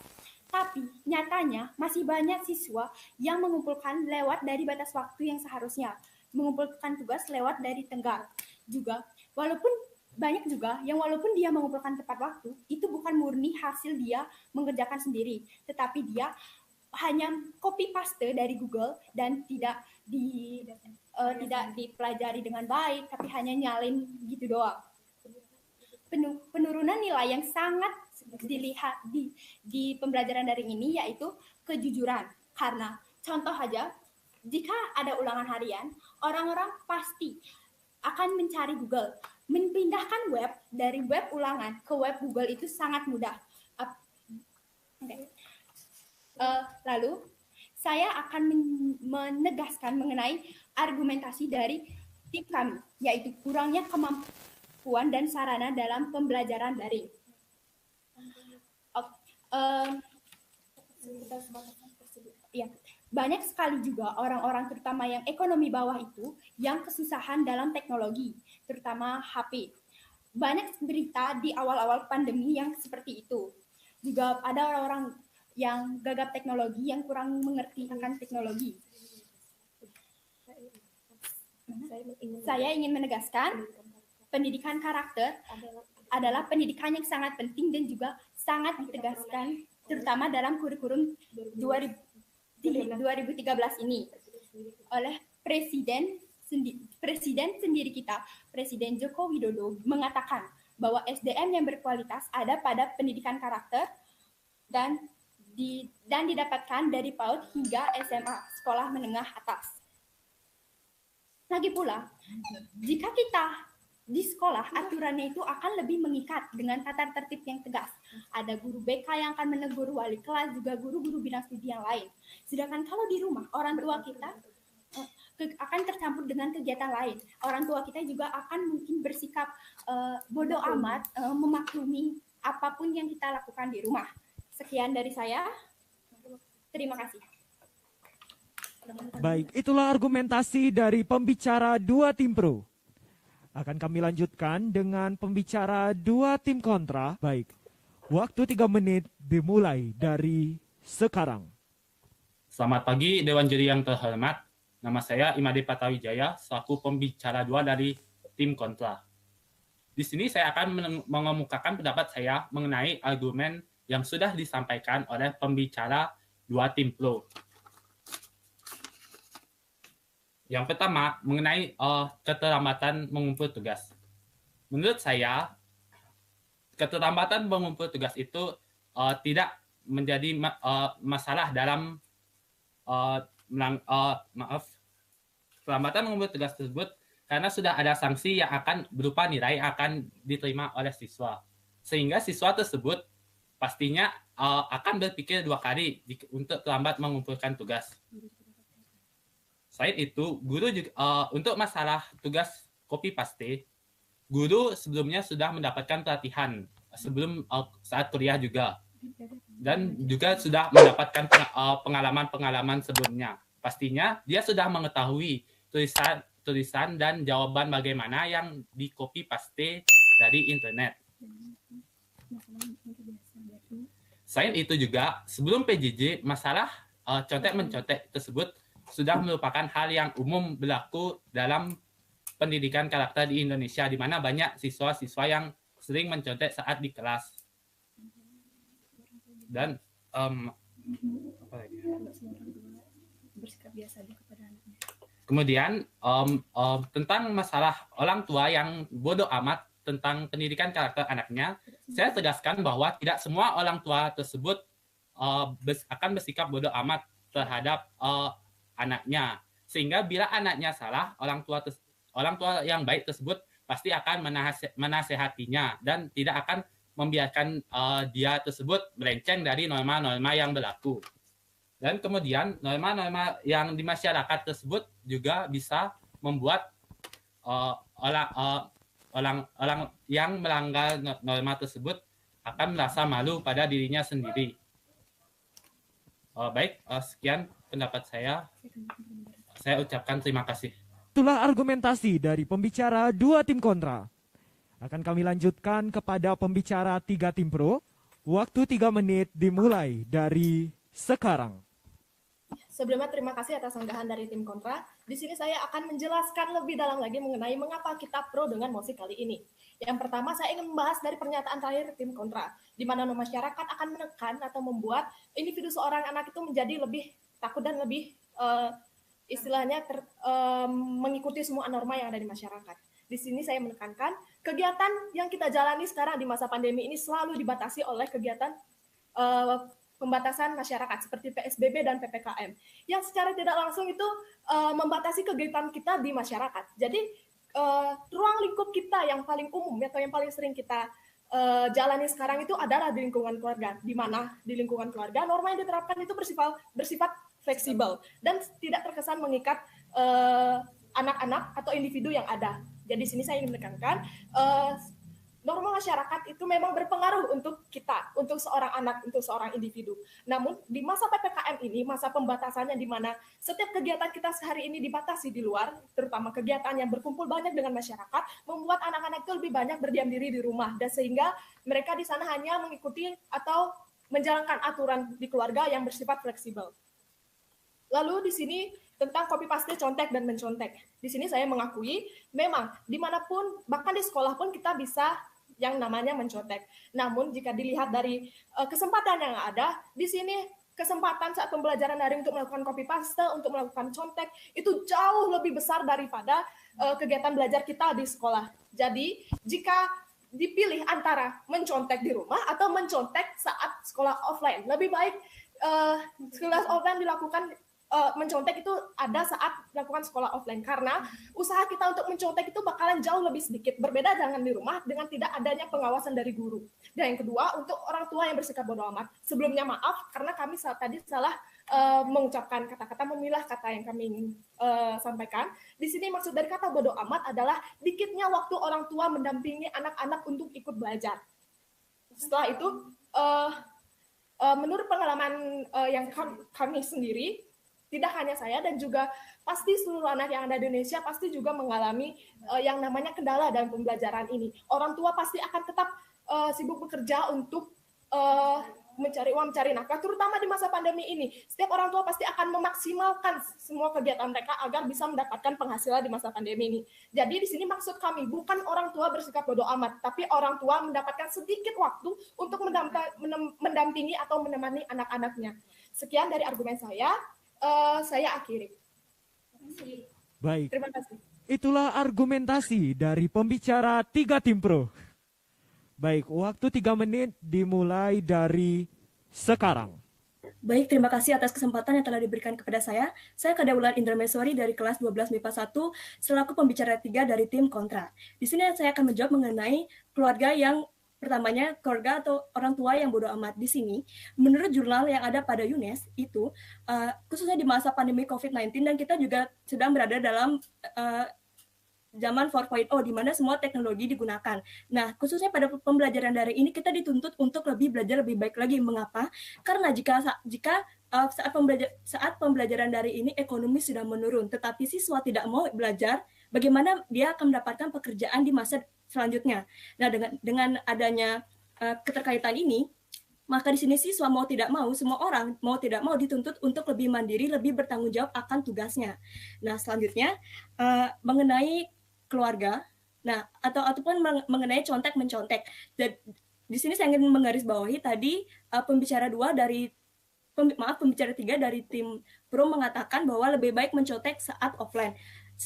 Tapi nyatanya masih banyak siswa yang mengumpulkan lewat dari batas waktu yang seharusnya, mengumpulkan tugas lewat dari tenggang. Juga walaupun banyak juga yang walaupun dia mengumpulkan tepat waktu, itu bukan murni hasil dia mengerjakan sendiri, tetapi dia hanya copy paste dari Google dan tidak dipelajari dengan baik, tapi hanya nyalin gitu doang. Penurunan nilai yang sangat dilihat di pembelajaran daring ini yaitu kejujuran. Karena contoh aja, jika ada ulangan harian, orang-orang pasti akan mencari Google. Mempindahkan web dari web ulangan ke web Google itu sangat mudah. Lalu, saya akan menegaskan mengenai argumentasi dari tim kami, yaitu kurangnya kemampuan dan sarana dalam pembelajaran daring. Ya, banyak sekali juga orang-orang terutama yang ekonomi bawah itu yang kesusahan dalam teknologi, terutama HP. Banyak berita di awal-awal pandemi yang seperti itu. Juga ada orang-orang yang gagap teknologi yang kurang mengerti akan teknologi. Saya ingin menegaskan pendidikan karakter adalah pendidikan yang sangat penting dan juga sangat ditegaskan terutama dalam kurikulum 2013 ini oleh Presiden sendiri kita, Presiden Joko Widodo mengatakan bahwa SDM yang berkualitas ada pada pendidikan karakter dan didapatkan dari PAUD hingga SMA, sekolah menengah atas. Lagi pula, jika kita di sekolah, aturannya itu akan lebih mengikat dengan tata tertib yang tegas. Ada guru BK yang akan menegur wali kelas, juga guru-guru bidang studi yang lain. Sedangkan kalau di rumah, orang tua kita akan tercampur dengan kegiatan lain. Orang tua kita juga akan mungkin bersikap bodoh amat, memaklumi apapun yang kita lakukan di rumah. Sekian dari saya. Terima kasih. Baik, itulah argumentasi dari pembicara 2 tim pro. Akan kami lanjutkan dengan pembicara 2 tim kontra. Baik, waktu 3 menit dimulai dari sekarang. Selamat pagi Dewan Juri yang terhormat. Nama saya Imade Patawijaya, selaku pembicara 2 dari tim kontra. Di sini saya akan mengemukakan pendapat saya mengenai argumen yang sudah disampaikan oleh pembicara 2 tim pro. Yang pertama, mengenai keterlambatan mengumpul tugas. Menurut saya, keterlambatan mengumpul tugas itu tidak menjadi masalah dalam keterlambatan mengumpul tugas tersebut karena sudah ada sanksi yang akan berupa nilai akan diterima oleh siswa. Sehingga siswa tersebut pastinya akan berpikir 2 kali untuk terlambat mengumpulkan tugas. Selain itu, guru juga, untuk masalah tugas copy paste, guru sebelumnya sudah mendapatkan pelatihan sebelum saat kuliah juga. Dan juga sudah mendapatkan pengalaman-pengalaman sebelumnya. Pastinya dia sudah mengetahui tulisan dan jawaban bagaimana yang di copy paste dari internet. Selain itu juga, sebelum PJJ, masalah contek-mencontek tersebut sudah merupakan hal yang umum berlaku dalam pendidikan karakter di Indonesia, di mana banyak siswa-siswa yang sering mencontek saat di kelas. Dan apa lagi? Kemudian tentang masalah orang tua yang bodoh amat tentang pendidikan karakter anaknya, saya tegaskan bahwa tidak semua orang tua tersebut akan bersikap bodoh amat terhadap anaknya. Sehingga bila anaknya salah, orang tua yang baik tersebut pasti akan menasehatinya dan tidak akan membiarkan dia tersebut melenceng dari norma-norma yang berlaku. Dan kemudian norma-norma yang di masyarakat tersebut juga bisa membuat orang yang melanggar norma tersebut akan merasa malu pada dirinya sendiri. Baik, sekian pendapat saya. Saya ucapkan terima kasih. Itulah argumentasi dari pembicara 2 tim kontra. Akan kami lanjutkan kepada pembicara 3 tim pro. Waktu 3 menit dimulai dari sekarang. Sebelumnya terima kasih atas sanggahan dari tim kontra. Di sini saya akan menjelaskan lebih dalam lagi mengenai mengapa kita pro dengan mosi kali ini. Yang pertama saya ingin membahas dari pernyataan terakhir tim kontra, di mana masyarakat akan menekan atau membuat individu seorang anak itu menjadi lebih takut dan lebih istilahnya mengikuti semua norma yang ada di masyarakat. Di sini saya menekankan kegiatan yang kita jalani sekarang di masa pandemi ini selalu dibatasi oleh kegiatan pembatasan masyarakat seperti PSBB dan PPKM yang secara tidak langsung itu membatasi kegiatan kita di masyarakat. Jadi ruang lingkup kita yang paling umum atau yang paling sering kita jalani sekarang itu adalah di lingkungan keluarga, di mana di lingkungan keluarga norma yang diterapkan itu bersifat fleksibel dan tidak terkesan mengikat anak-anak atau individu yang ada. Jadi di sini saya ingin menekankan norma masyarakat itu memang berpengaruh untuk kita, untuk seorang anak, untuk seorang individu. Namun di masa PPKM ini, masa pembatasannya di mana setiap kegiatan kita sehari ini dibatasi di luar, terutama kegiatan yang berkumpul banyak dengan masyarakat, membuat anak-anak itu lebih banyak berdiam diri di rumah, dan sehingga mereka di sana hanya mengikuti atau menjalankan aturan di keluarga yang bersifat fleksibel. Lalu di sini tentang copy paste, contek dan mencontek. Di sini saya mengakui memang dimanapun, bahkan di sekolah pun kita bisa yang namanya mencontek. Namun jika dilihat dari kesempatan yang ada, di sini kesempatan saat pembelajaran daring untuk melakukan copy paste, untuk melakukan contek, itu jauh lebih besar daripada kegiatan belajar kita di sekolah. Jadi jika dipilih antara mencontek di rumah atau mencontek saat sekolah offline, lebih baik sekolah offline dilakukan. Mencontek itu ada saat melakukan sekolah offline, karena usaha kita untuk mencontek itu bakalan jauh lebih sedikit, berbeda dengan di rumah dengan tidak adanya pengawasan dari guru. Dan yang kedua, untuk orang tua yang bersikap bodoh amat, sebelumnya maaf karena kami tadi salah mengucapkan kata-kata, memilah kata yang kami ingin sampaikan. Di sini maksud dari kata bodoh amat adalah dikitnya waktu orang tua mendampingi anak-anak untuk ikut belajar. Setelah itu menurut pengalaman yang kami sendiri, tidak hanya saya dan juga pasti seluruh anak yang ada di Indonesia pasti juga mengalami yang namanya kendala dalam pembelajaran ini. Orang tua pasti akan tetap sibuk bekerja untuk mencari uang, mencari nafkah, terutama di masa pandemi ini. Setiap orang tua pasti akan memaksimalkan semua kegiatan mereka agar bisa mendapatkan penghasilan di masa pandemi ini. Jadi di sini maksud kami bukan orang tua bersikap bodoh amat, tapi orang tua mendapatkan sedikit waktu untuk mendampingi atau menemani anak-anaknya. Sekian dari argumen saya akhiri. Baik. Terima kasih. Itulah argumentasi dari pembicara 3 tim pro. Baik, waktu 3 menit dimulai dari sekarang. Baik, terima kasih atas kesempatan yang telah diberikan kepada saya. Saya Kada Wulan Indrameswari dari kelas 12 MIPA 1 selaku pembicara 3 dari tim kontra. Di sini saya akan menjawab mengenai keluarga yang pertamanya keluarga atau orang tua yang bodoh amat. Di sini, menurut jurnal yang ada pada UNES itu khususnya di masa pandemi COVID-19 dan kita juga sedang berada dalam zaman 4.0 di mana semua teknologi digunakan. Nah, khususnya pada pembelajaran daring ini kita dituntut untuk lebih belajar lebih baik lagi. Mengapa? Karena jika saat pembelajaran daring ini ekonomi sudah menurun, tetapi siswa tidak mau belajar, bagaimana dia akan mendapatkan pekerjaan di masa selanjutnya. Nah, dengan adanya keterkaitan ini, maka di sini siswa mau tidak mau, semua orang mau tidak mau dituntut untuk lebih mandiri, lebih bertanggung jawab akan tugasnya. Nah, selanjutnya mengenai keluarga, nah ataupun mengenai contek mencontek. Di sini saya ingin menggarisbawahi tadi pembicara 3 dari tim Pro mengatakan bahwa lebih baik mencontek saat offline.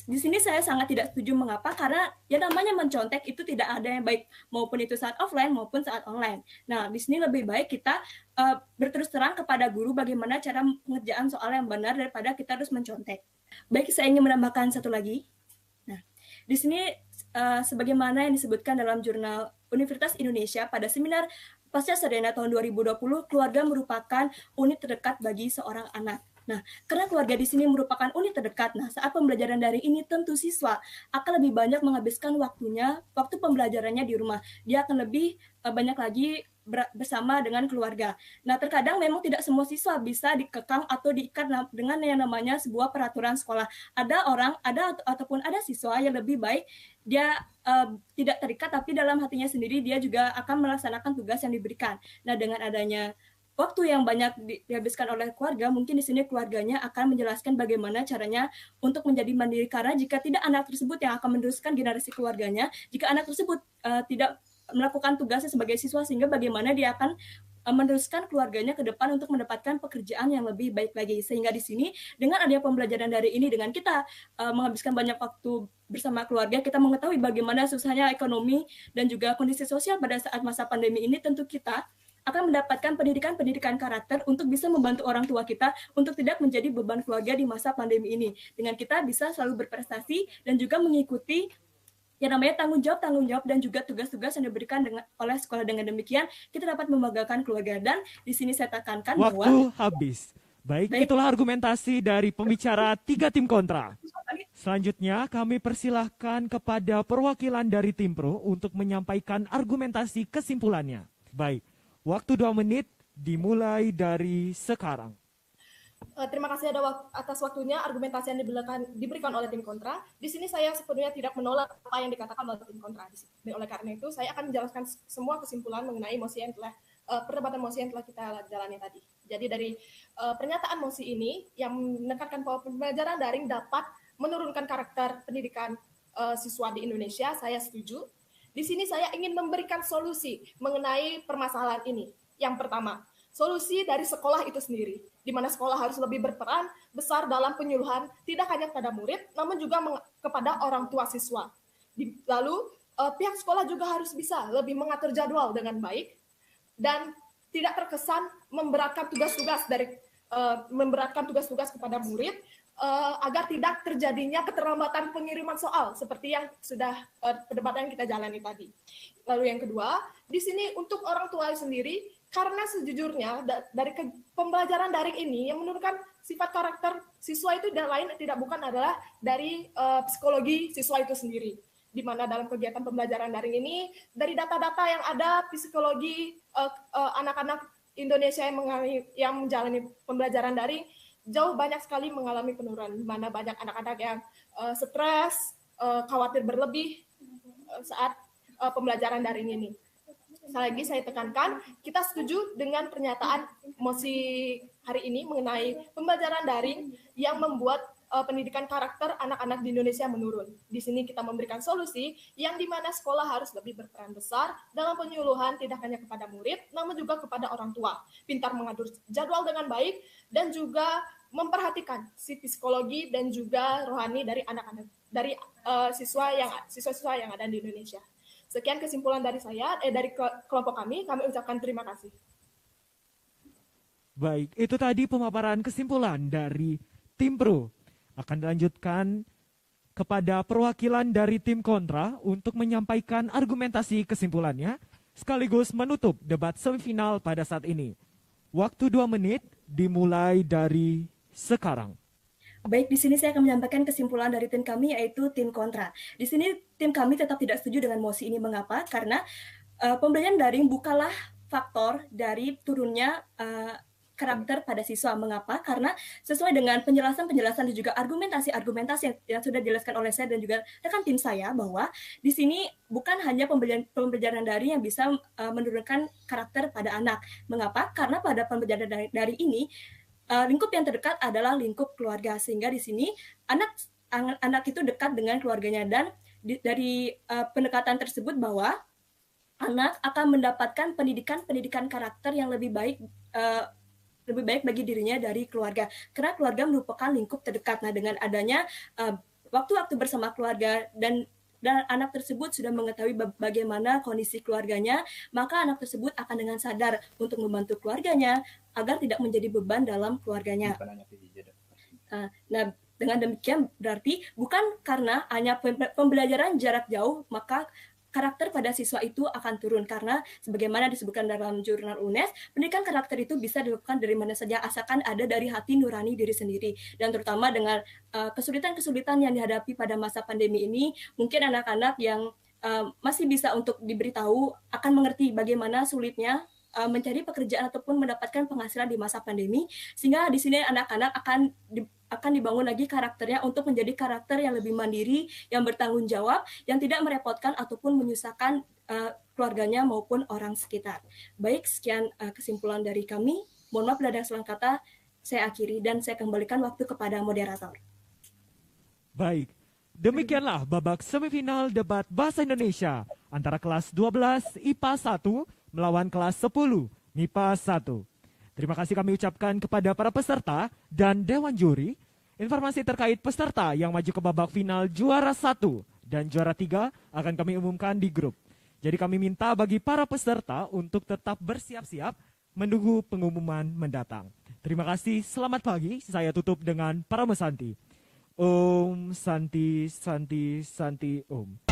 Di sini saya sangat tidak setuju. Mengapa? Karena ya namanya mencontek itu tidak ada yang baik, maupun itu saat offline maupun saat online. Nah, di sini lebih baik kita berterus terang kepada guru bagaimana cara pengerjaan soal yang benar daripada kita harus mencontek. Baik, saya ingin menambahkan satu lagi. Nah, di sini sebagaimana yang disebutkan dalam jurnal Universitas Indonesia pada seminar Pasca Sarjana tahun 2020, keluarga merupakan unit terdekat bagi seorang anak. Nah, karena keluarga di sini merupakan unit terdekat, nah saat pembelajaran daring ini tentu siswa akan lebih banyak menghabiskan waktu pembelajarannya di rumah. Dia akan lebih banyak lagi bersama dengan keluarga. Nah, terkadang memang tidak semua siswa bisa dikekang atau diikat dengan yang namanya sebuah peraturan sekolah. Ataupun ada siswa yang lebih baik dia tidak terikat, tapi dalam hatinya sendiri dia juga akan melaksanakan tugas yang diberikan. Nah, dengan adanya waktu yang banyak dihabiskan oleh keluarga, mungkin di sini keluarganya akan menjelaskan bagaimana caranya untuk menjadi mandiri. Karena jika tidak, anak tersebut yang akan meneruskan generasi keluarganya. Jika anak tersebut tidak melakukan tugasnya sebagai siswa, sehingga bagaimana dia akan meneruskan keluarganya ke depan untuk mendapatkan pekerjaan yang lebih baik lagi. Sehingga di sini dengan adanya pembelajaran dari ini, dengan kita menghabiskan banyak waktu bersama keluarga, kita mengetahui bagaimana susahnya ekonomi dan juga kondisi sosial pada saat masa pandemi ini. Tentu kita akan mendapatkan pendidikan karakter untuk bisa membantu orang tua kita untuk tidak menjadi beban keluarga di masa pandemi ini. Dengan kita bisa selalu berprestasi dan juga mengikuti yang namanya tanggung jawab dan juga tugas-tugas yang diberikan oleh sekolah. Dengan demikian kita dapat membanggakan keluarga. Dan di sini saya tekankan bahwa waktu habis. Baik, itulah argumentasi dari pembicara 3 tim kontra. Selanjutnya kami persilahkan kepada perwakilan dari tim pro untuk menyampaikan argumentasi kesimpulannya. Baik, waktu 2 menit dimulai dari sekarang. Terima kasih atas waktunya argumentasi yang diberikan oleh tim kontra. Di sini saya sepenuhnya tidak menolak apa yang dikatakan oleh tim kontra. Oleh karena itu, saya akan menjelaskan semua kesimpulan mengenai perdebatan mosi yang telah kita jalani tadi. Jadi dari pernyataan mosi ini yang menekankan bahwa pembelajaran daring dapat menurunkan karakter pendidikan siswa di Indonesia, saya setuju. Di sini saya ingin memberikan solusi mengenai permasalahan ini. Yang pertama, solusi dari sekolah itu sendiri, di mana sekolah harus lebih berperan besar dalam penyuluhan tidak hanya kepada murid, namun juga kepada orang tua siswa. Lalu pihak sekolah juga harus bisa lebih mengatur jadwal dengan baik dan tidak terkesan memberatkan tugas-tugas kepada murid agar tidak terjadinya keterlambatan pengiriman soal seperti yang sudah perdebatan yang kita jalani tadi. Lalu yang kedua, di sini untuk orang tua sendiri, karena sejujurnya dari pembelajaran daring ini yang menurunkan sifat karakter siswa itu tidak bukan adalah dari psikologi siswa itu sendiri. Di mana dalam kegiatan pembelajaran daring ini, dari data-data yang ada, psikologi anak-anak Indonesia yang menjalani pembelajaran daring jauh banyak sekali mengalami penurunan, di mana banyak anak-anak yang stres, khawatir berlebih saat pembelajaran daring ini. Sekali lagi saya tekankan, kita setuju dengan pernyataan mosi hari ini mengenai pembelajaran daring yang membuat pendidikan karakter anak-anak di Indonesia menurun. Di sini kita memberikan solusi yang dimana sekolah harus lebih berperan besar dalam penyuluhan tidak hanya kepada murid, namun juga kepada orang tua. Pintar mengatur jadwal dengan baik dan juga memperhatikan si psikologi dan juga rohani dari anak-anak, dari siswa-siswa yang ada di Indonesia. Sekian kesimpulan dari saya, dari kelompok kami ucapkan terima kasih. Baik, itu tadi pemaparan kesimpulan dari tim pro. Akan dilanjutkan kepada perwakilan dari tim kontra untuk menyampaikan argumentasi kesimpulannya, sekaligus menutup debat semifinal pada saat ini. Waktu 2 menit dimulai dari sekarang. Baik, di sini saya akan menyampaikan kesimpulan dari tim kami, yaitu tim kontra. Di sini tim kami tetap tidak setuju dengan mosi ini. Mengapa? Karena pembelajaran daring bukanlah faktor dari turunnya karakter pada siswa. Mengapa? Karena sesuai dengan penjelasan-penjelasan dan juga argumentasi-argumentasi yang sudah dijelaskan oleh saya dan juga rekan tim saya, bahwa di sini bukan hanya pembelajaran daring yang bisa menurunkan karakter pada anak. Mengapa? Karena pada pembelajaran daring ini lingkup yang terdekat adalah lingkup keluarga, sehingga di sini anak itu dekat dengan keluarganya, dan dari pendekatan tersebut bahwa anak akan mendapatkan pendidikan karakter yang lebih baik bagi dirinya dari keluarga, karena keluarga merupakan lingkup terdekat. Nah, dengan adanya waktu-waktu bersama keluarga dan anak tersebut sudah mengetahui bagaimana kondisi keluarganya, maka anak tersebut akan dengan sadar untuk membantu keluarganya agar tidak menjadi beban dalam keluarganya. Nah, dengan demikian berarti bukan karena hanya pembelajaran jarak jauh maka karakter pada siswa itu akan turun, karena sebagaimana disebutkan dalam jurnal UNES, pendidikan karakter itu bisa dilakukan dari mana saja asalkan ada dari hati nurani diri sendiri. Dan terutama dengan kesulitan-kesulitan yang dihadapi pada masa pandemi ini, mungkin anak-anak yang masih bisa untuk diberitahu akan mengerti bagaimana sulitnya mencari pekerjaan ataupun mendapatkan penghasilan di masa pandemi, sehingga di sini anak-anak akan dibangun lagi karakternya untuk menjadi karakter yang lebih mandiri, yang bertanggung jawab, yang tidak merepotkan ataupun menyusahkan keluarganya maupun orang sekitar. Baik, sekian kesimpulan dari kami. Mohon maaf bila ada salah kata, saya akhiri dan saya kembalikan waktu kepada moderator. Baik, demikianlah babak semifinal debat Bahasa Indonesia antara kelas 12 IPA 1 melawan kelas 10 MIPA 1. Terima kasih kami ucapkan kepada para peserta dan Dewan Juri. Informasi terkait peserta yang maju ke babak final juara 1 dan juara 3 akan kami umumkan di grup. Jadi kami minta bagi para peserta untuk tetap bersiap-siap menunggu pengumuman mendatang. Terima kasih, selamat pagi. Saya tutup dengan Parama Santi. Om Santi Santi Santi Om.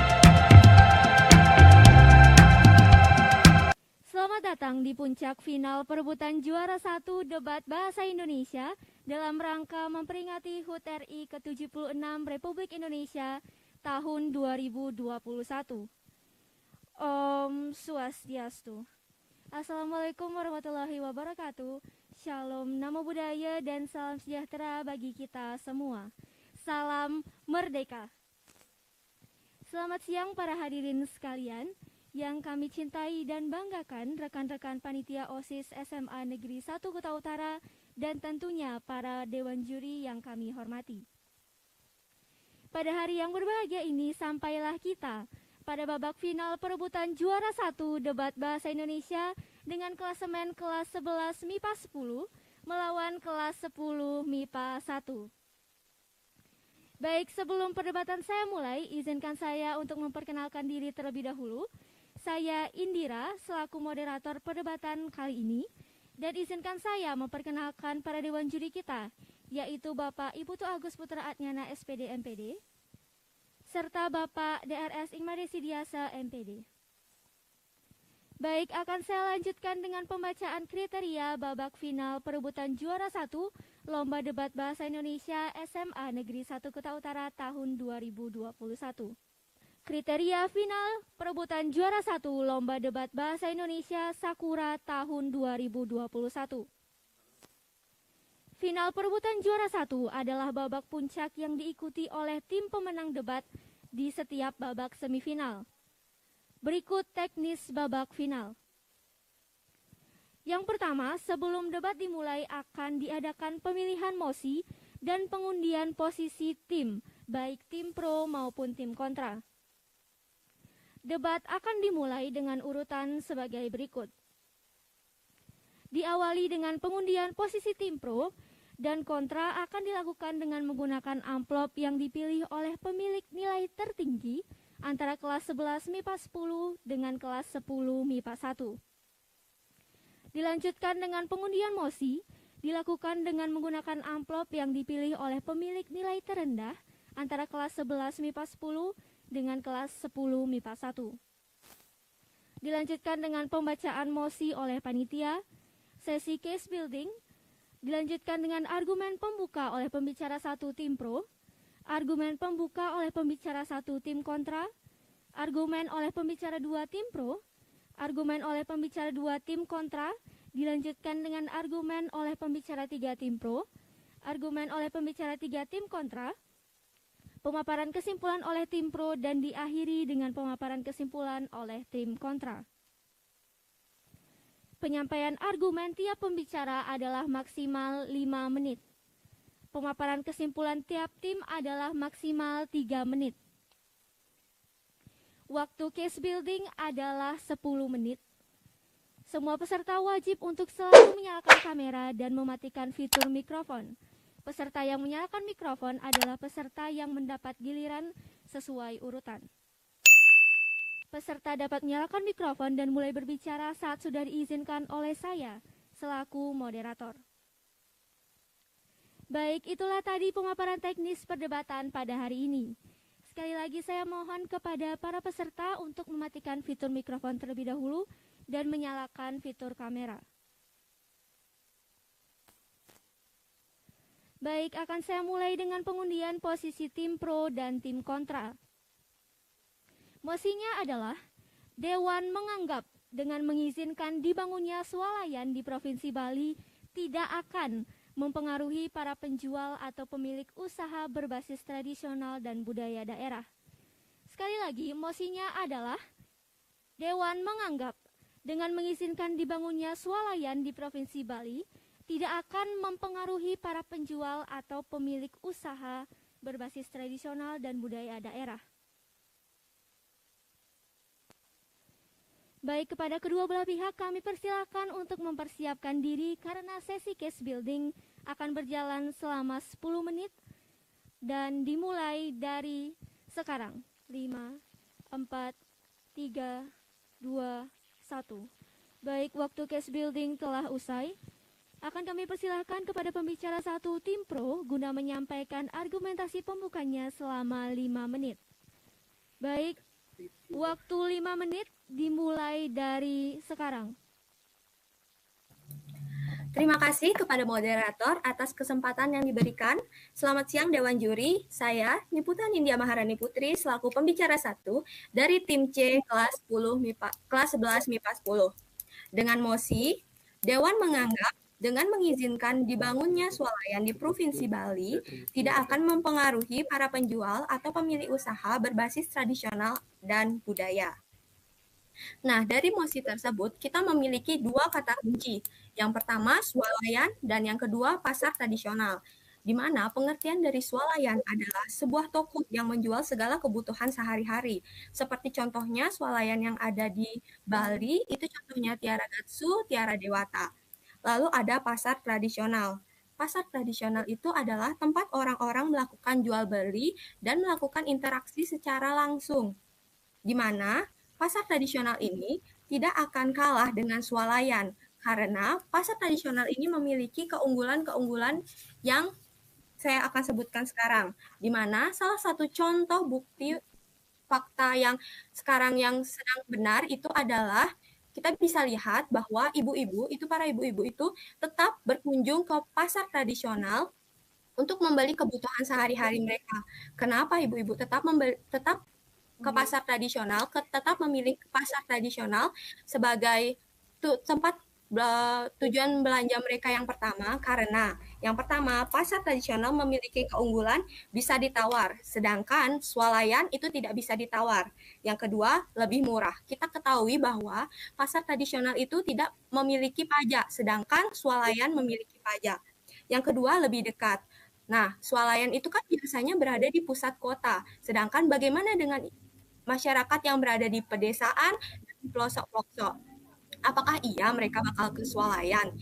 Selamat datang di puncak final perebutan juara 1 debat Bahasa Indonesia dalam rangka memperingati HUT RI ke-76 Republik Indonesia tahun 2021. Om Swastiastu. Assalamualaikum warahmatullahi wabarakatuh. Shalom, namo buddhaya dan salam sejahtera bagi kita semua. Salam merdeka. Selamat siang para hadirin sekalian yang kami cintai dan banggakan, rekan-rekan panitia OSIS SMA Negeri 1 Kuta Utara, dan tentunya para dewan juri yang kami hormati. Pada hari yang berbahagia ini sampailah kita pada babak final perebutan juara 1 debat Bahasa Indonesia dengan klasemen kelas 11 MIPA 10 melawan kelas 10 MIPA 1. Baik, sebelum perdebatan saya mulai, izinkan saya untuk memperkenalkan diri terlebih dahulu. Saya Indira selaku moderator perdebatan kali ini, dan izinkan saya memperkenalkan para dewan juri kita, yaitu Bapak Ibu Tu Agus Putra Atnyana SPD MPD, serta Bapak DRS Ingmade Sidiasa MPD. Baik, akan saya lanjutkan dengan pembacaan kriteria babak final perebutan juara 1 Lomba Debat Bahasa Indonesia SMA Negeri 1 Kuta Utara tahun 2021. Kriteria final perebutan juara 1 Lomba Debat Bahasa Indonesia Sakura tahun 2021. Final perebutan juara 1 adalah babak puncak yang diikuti oleh tim pemenang debat di setiap babak semifinal. Berikut teknis babak final. Yang pertama, sebelum debat dimulai akan diadakan pemilihan mosi dan pengundian posisi tim, baik tim pro maupun tim kontra. Debat akan dimulai dengan urutan sebagai berikut. Diawali dengan pengundian posisi tim pro dan kontra akan dilakukan dengan menggunakan amplop yang dipilih oleh pemilik nilai tertinggi antara kelas 11 MIPA 10 dengan kelas 10 MIPA 1. Dilanjutkan dengan pengundian mosi, dilakukan dengan menggunakan amplop yang dipilih oleh pemilik nilai terendah antara kelas 11 MIPA 10 dengan kelas 10 MIPA 1. Dilanjutkan dengan pembacaan mosi oleh panitia, sesi case building, dilanjutkan dengan argumen pembuka oleh pembicara 1 tim pro, argumen pembuka oleh pembicara 1 tim kontra, argumen oleh pembicara 2 tim pro, argumen oleh pembicara 2 tim kontra, dilanjutkan dengan argumen oleh pembicara 3 tim pro, argumen oleh pembicara 3 tim kontra, pemaparan kesimpulan oleh tim pro, dan diakhiri dengan pemaparan kesimpulan oleh tim kontra. Penyampaian argumen tiap pembicara adalah maksimal 5 menit. Pemaparan kesimpulan tiap tim adalah maksimal 3 menit. Waktu case building adalah 10 menit. Semua peserta wajib untuk selalu menyalakan kamera dan mematikan fitur mikrofon. Peserta yang menyalakan mikrofon adalah peserta yang mendapat giliran sesuai urutan. Peserta dapat menyalakan mikrofon dan mulai berbicara saat sudah diizinkan oleh saya selaku moderator. Baik, itulah tadi pemaparan teknis perdebatan pada hari ini. Sekali lagi saya mohon kepada para peserta untuk mematikan fitur mikrofon terlebih dahulu dan menyalakan fitur kamera. Baik, akan saya mulai dengan pengundian posisi tim pro dan tim kontra. Mosinya adalah, Dewan menganggap dengan mengizinkan dibangunnya swalayan di Provinsi Bali tidak akan mempengaruhi para penjual atau pemilik usaha berbasis tradisional dan budaya daerah. Sekali lagi, mosinya adalah, Dewan menganggap dengan mengizinkan dibangunnya swalayan di Provinsi Bali tidak akan mempengaruhi para penjual atau pemilik usaha berbasis tradisional dan budaya daerah. Baik, kepada kedua belah pihak kami persilakan untuk mempersiapkan diri karena sesi case building akan berjalan selama 10 menit dan dimulai dari sekarang. 5, 4, 3, 2, 1. Baik, waktu case building telah usai. Akan kami persilahkan kepada pembicara 1 tim pro guna menyampaikan argumentasi pembukanya selama 5 menit. Baik, waktu 5 menit dimulai dari sekarang. Terima kasih kepada moderator atas kesempatan yang diberikan. Selamat siang Dewan Juri, saya Niputa Nindya Maharani Putri selaku pembicara 1 dari tim C kelas 11 MIPA 10. Dengan mosi, Dewan menganggap dengan mengizinkan dibangunnya swalayan di Provinsi Bali tidak akan mempengaruhi para penjual atau pemilik usaha berbasis tradisional dan budaya. Nah, dari mosi tersebut kita memiliki 2 kata kunci. Yang pertama swalayan dan yang kedua pasar tradisional. Di mana pengertian dari swalayan adalah sebuah toko yang menjual segala kebutuhan sehari-hari. Seperti contohnya swalayan yang ada di Bali, itu contohnya Tiara Gatsu, Tiara Dewata. Lalu ada pasar tradisional. Pasar tradisional itu adalah tempat orang-orang melakukan jual beli dan melakukan interaksi secara langsung. Di mana pasar tradisional ini tidak akan kalah dengan swalayan karena pasar tradisional ini memiliki keunggulan-keunggulan yang saya akan sebutkan sekarang. Di mana salah satu contoh bukti fakta yang sekarang yang sedang benar itu adalah kita bisa lihat bahwa para ibu-ibu itu tetap berkunjung ke pasar tradisional untuk membeli kebutuhan sehari-hari mereka. Kenapa ibu-ibu tetap ke pasar tradisional, tetap memilih pasar tradisional sebagai tempat tujuan belanja mereka yang pertama? Karena yang pertama, pasar tradisional memiliki keunggulan bisa ditawar, sedangkan swalayan itu tidak bisa ditawar. Yang kedua, lebih murah. Kita ketahui bahwa pasar tradisional itu tidak memiliki pajak, sedangkan swalayan memiliki pajak. Yang kedua, lebih dekat. Nah, swalayan itu kan biasanya berada di pusat kota, sedangkan bagaimana dengan masyarakat yang berada di pedesaan dan di pelosok-pelosok? Apakah iya mereka bakal ke swalayan?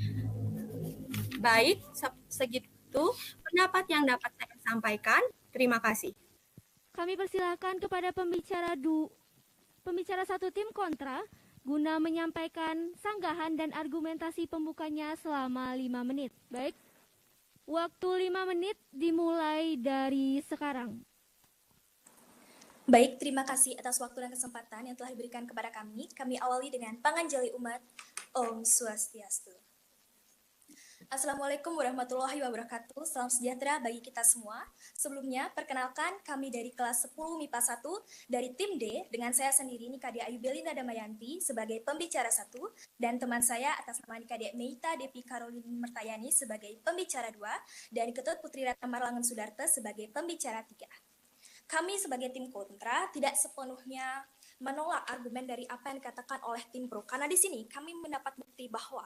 Baik, segitu pendapat yang dapat saya sampaikan. Terima kasih. kami persilahkan kepada pembicara satu tim kontra guna menyampaikan sanggahan dan argumentasi pembukanya selama 5 menit. Baik, waktu 5 menit dimulai dari sekarang. Baik, terima kasih atas waktu dan kesempatan yang telah diberikan kepada kami. Kami awali dengan panganjali umat. Om Swastiastu. Assalamualaikum warahmatullahi wabarakatuh. Salam sejahtera bagi kita semua. Sebelumnya, perkenalkan kami dari kelas 10 MIPA 1 dari tim D dengan saya sendiri Nikade Ayu Belinda Damayanti sebagai pembicara 1 dan teman saya atas nama Nikade Meita Depi Karolin Mertayani sebagai pembicara 2 dan Ketut Putri Ratna Marlangun Sudarta sebagai pembicara 3. Kami sebagai tim kontra tidak sepenuhnya menolak argumen dari apa yang dikatakan oleh tim pro, karena di sini kami mendapat bukti bahwa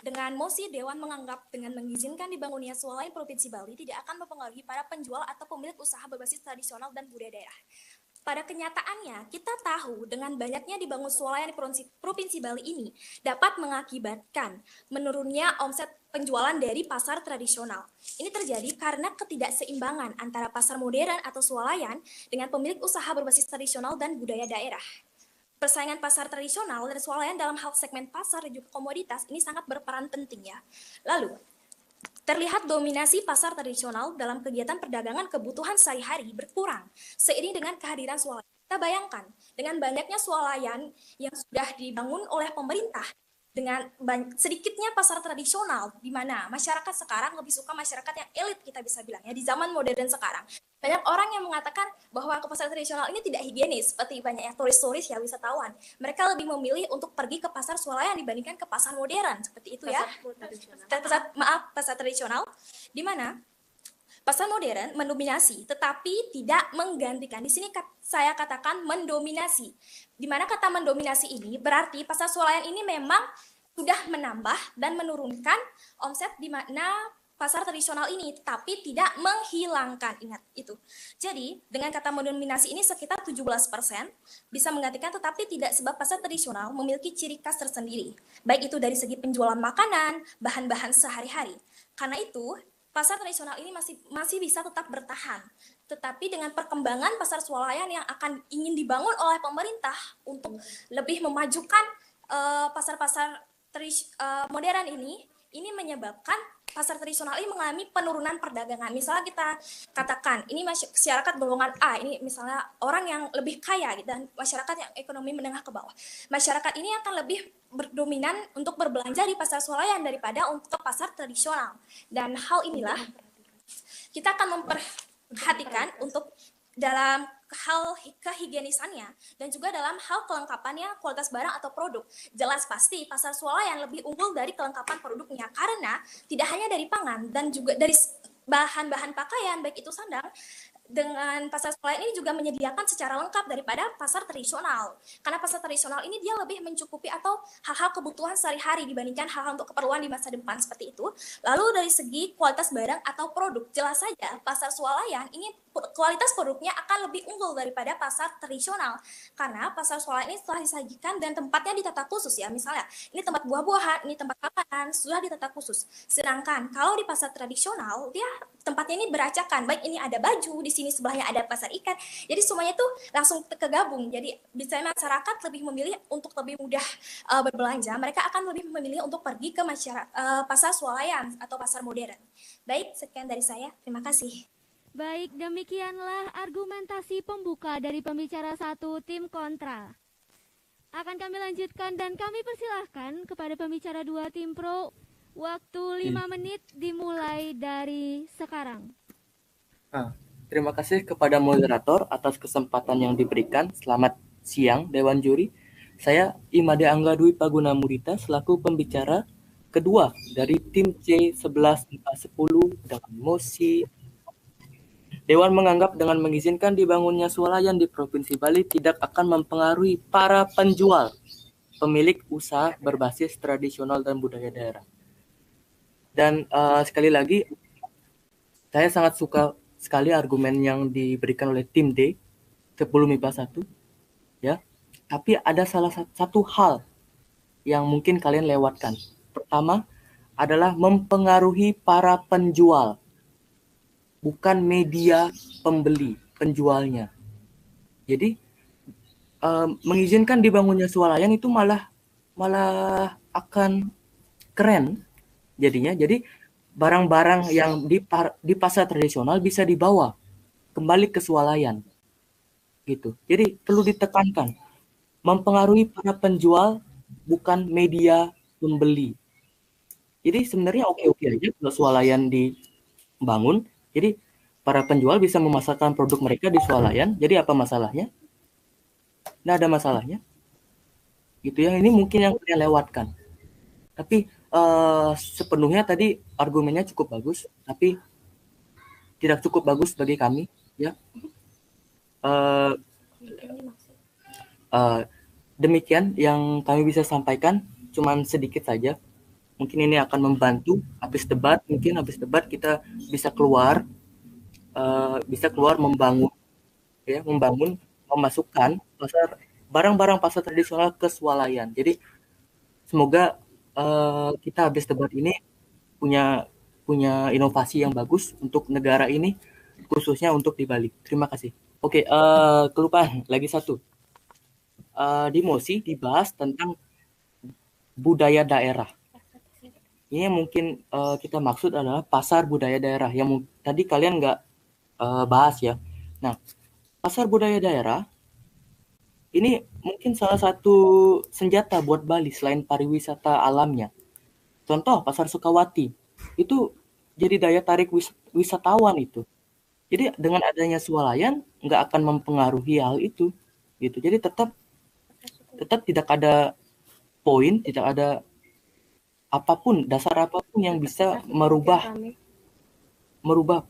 dengan mosi Dewan menganggap dengan mengizinkan dibangunnya swalayan Provinsi Bali tidak akan mempengaruhi para penjual atau pemilik usaha berbasis tradisional dan budaya daerah. Pada kenyataannya, kita tahu dengan banyaknya dibangun swalayan di Provinsi Bali ini dapat mengakibatkan menurunnya omset penjualan dari pasar tradisional. Ini terjadi karena ketidakseimbangan antara pasar modern atau swalayan dengan pemilik usaha berbasis tradisional dan budaya daerah. Persaingan pasar tradisional dan swalayan dalam hal segmen pasar dan juga komoditas ini sangat berperan penting ya. Lalu, terlihat dominasi pasar tradisional dalam kegiatan perdagangan kebutuhan sehari-hari berkurang seiring dengan kehadiran swalayan. Kita bayangkan, dengan banyaknya swalayan yang sudah dibangun oleh pemerintah, dengan sedikitnya pasar tradisional, di mana masyarakat sekarang lebih suka masyarakat yang elit kita bisa bilang ya, di zaman modern sekarang. Banyak orang yang mengatakan bahwa ke pasar tradisional ini tidak higienis, seperti banyaknya turis-turis ya, wisatawan. Mereka lebih memilih untuk pergi ke pasar swalayan dibandingkan ke pasar modern, seperti itu ya. Pasar tradisional, di mana pasar modern mendominasi, tetapi tidak menggantikan. Di sini saya katakan mendominasi. Di mana kata mendominasi ini berarti pasar swalayan ini memang sudah menambah dan menurunkan omset di mana pasar tradisional ini, tapi tidak menghilangkan, ingat itu. Jadi, dengan kata mendominasi ini sekitar 17% bisa menggantikan, tetapi tidak, sebab pasar tradisional memiliki ciri khas tersendiri, baik itu dari segi penjualan makanan, bahan-bahan sehari-hari. Karena itu, pasar tradisional ini masih bisa tetap bertahan. Tetapi dengan perkembangan pasar swalayan yang akan ingin dibangun oleh pemerintah untuk lebih memajukan pasar-pasar modern ini menyebabkan pasar tradisional ini mengalami penurunan perdagangan. Misalnya kita katakan, ini masyarakat golongan A, ini misalnya orang yang lebih kaya gitu, dan masyarakat yang ekonomi menengah ke bawah. Masyarakat ini akan lebih berdominan untuk berbelanja di pasar swalayan daripada untuk pasar tradisional. Dan hal inilah kita akan memperhatikan untuk dalam hal kehigienisannya dan juga dalam hal kelengkapannya kualitas barang atau produk. Jelas pasti pasar swalayan lebih unggul dari kelengkapan produknya karena tidak hanya dari pangan dan juga dari bahan-bahan pakaian baik itu sandang. Dengan pasar swalayan ini juga menyediakan secara lengkap daripada pasar tradisional. Karena pasar tradisional ini dia lebih mencukupi atau hal-hal kebutuhan sehari-hari dibandingkan hal-hal untuk keperluan di masa depan seperti itu. Lalu dari segi kualitas barang atau produk, jelas saja pasar swalayan ini kualitas produknya akan lebih unggul daripada pasar tradisional. Karena pasar swalayan ini telah disajikan dan tempatnya ditata khusus ya. Misalnya, ini tempat buah-buahan, ini tempat makanan, sudah ditata khusus. Sedangkan kalau di pasar tradisional, dia tempatnya ini beracakan. Baik ini ada baju, di sini sebelahnya ada pasar ikan. Jadi semuanya itu langsung kegabung. Jadi bisa masyarakat lebih memilih untuk lebih mudah berbelanja. Mereka akan lebih memilih untuk pergi ke pasar swalayan atau pasar modern. Baik, sekian dari saya. Terima kasih. Baik, demikianlah argumentasi pembuka dari pembicara satu tim kontra. Akan kami lanjutkan dan kami persilahkan kepada pembicara 2 tim pro. Waktu 5 menit dimulai dari sekarang. Terima kasih kepada moderator atas kesempatan yang diberikan. Selamat siang Dewan Juri. Saya Imade Angga Dwi Paguna Murita selaku pembicara kedua dari tim C11 MIPA 10 dengan mosi Dewan menganggap dengan mengizinkan dibangunnya swalayan di Provinsi Bali tidak akan mempengaruhi para penjual, pemilik usaha berbasis tradisional dan budaya daerah. Dan sekali lagi, saya sangat suka sekali argumen yang diberikan oleh tim D, 10 MIPA 1. Ya. Tapi ada salah satu hal yang mungkin kalian lewatkan. Pertama adalah mempengaruhi para penjual. Bukan media pembeli. penjualnya. Jadi mengizinkan dibangunnya swalayan itu malah akan keren jadinya. Jadi barang-barang yang di pasar tradisional bisa dibawa kembali ke swalayan gitu. Jadi perlu ditekankan, mempengaruhi para penjual bukan media pembeli. Jadi sebenarnya oke-oke aja kalau swalayan dibangun. Jadi para penjual bisa memasarkan produk mereka di swalayan. Jadi apa masalahnya? Nggak ada masalahnya. Gitu ya. Ini mungkin yang kalian lewatkan. Tapi sepenuhnya tadi argumennya cukup bagus, tapi tidak cukup bagus bagi kami, ya. Demikian yang kami bisa sampaikan, cuman sedikit saja. Mungkin ini akan membantu habis debat kita bisa keluar membangun, memasukkan barang-barang pasar tradisional ke swalayan. Jadi semoga kita habis debat ini punya inovasi yang bagus untuk negara ini, khususnya untuk di Bali. Terima kasih. Oke, kelupaan lagi satu. Di MOSI dibahas tentang budaya daerah. Ini yang mungkin kita maksud adalah pasar budaya daerah yang tadi kalian nggak bahas ya. Nah, pasar budaya daerah ini mungkin salah satu senjata buat Bali selain pariwisata alamnya. Contoh pasar Sukawati itu jadi daya tarik wisatawan itu. Jadi dengan adanya swalayan nggak akan mempengaruhi hal itu gitu. Jadi tetap tidak ada poin, tidak ada dasar apapun yang bisa merubah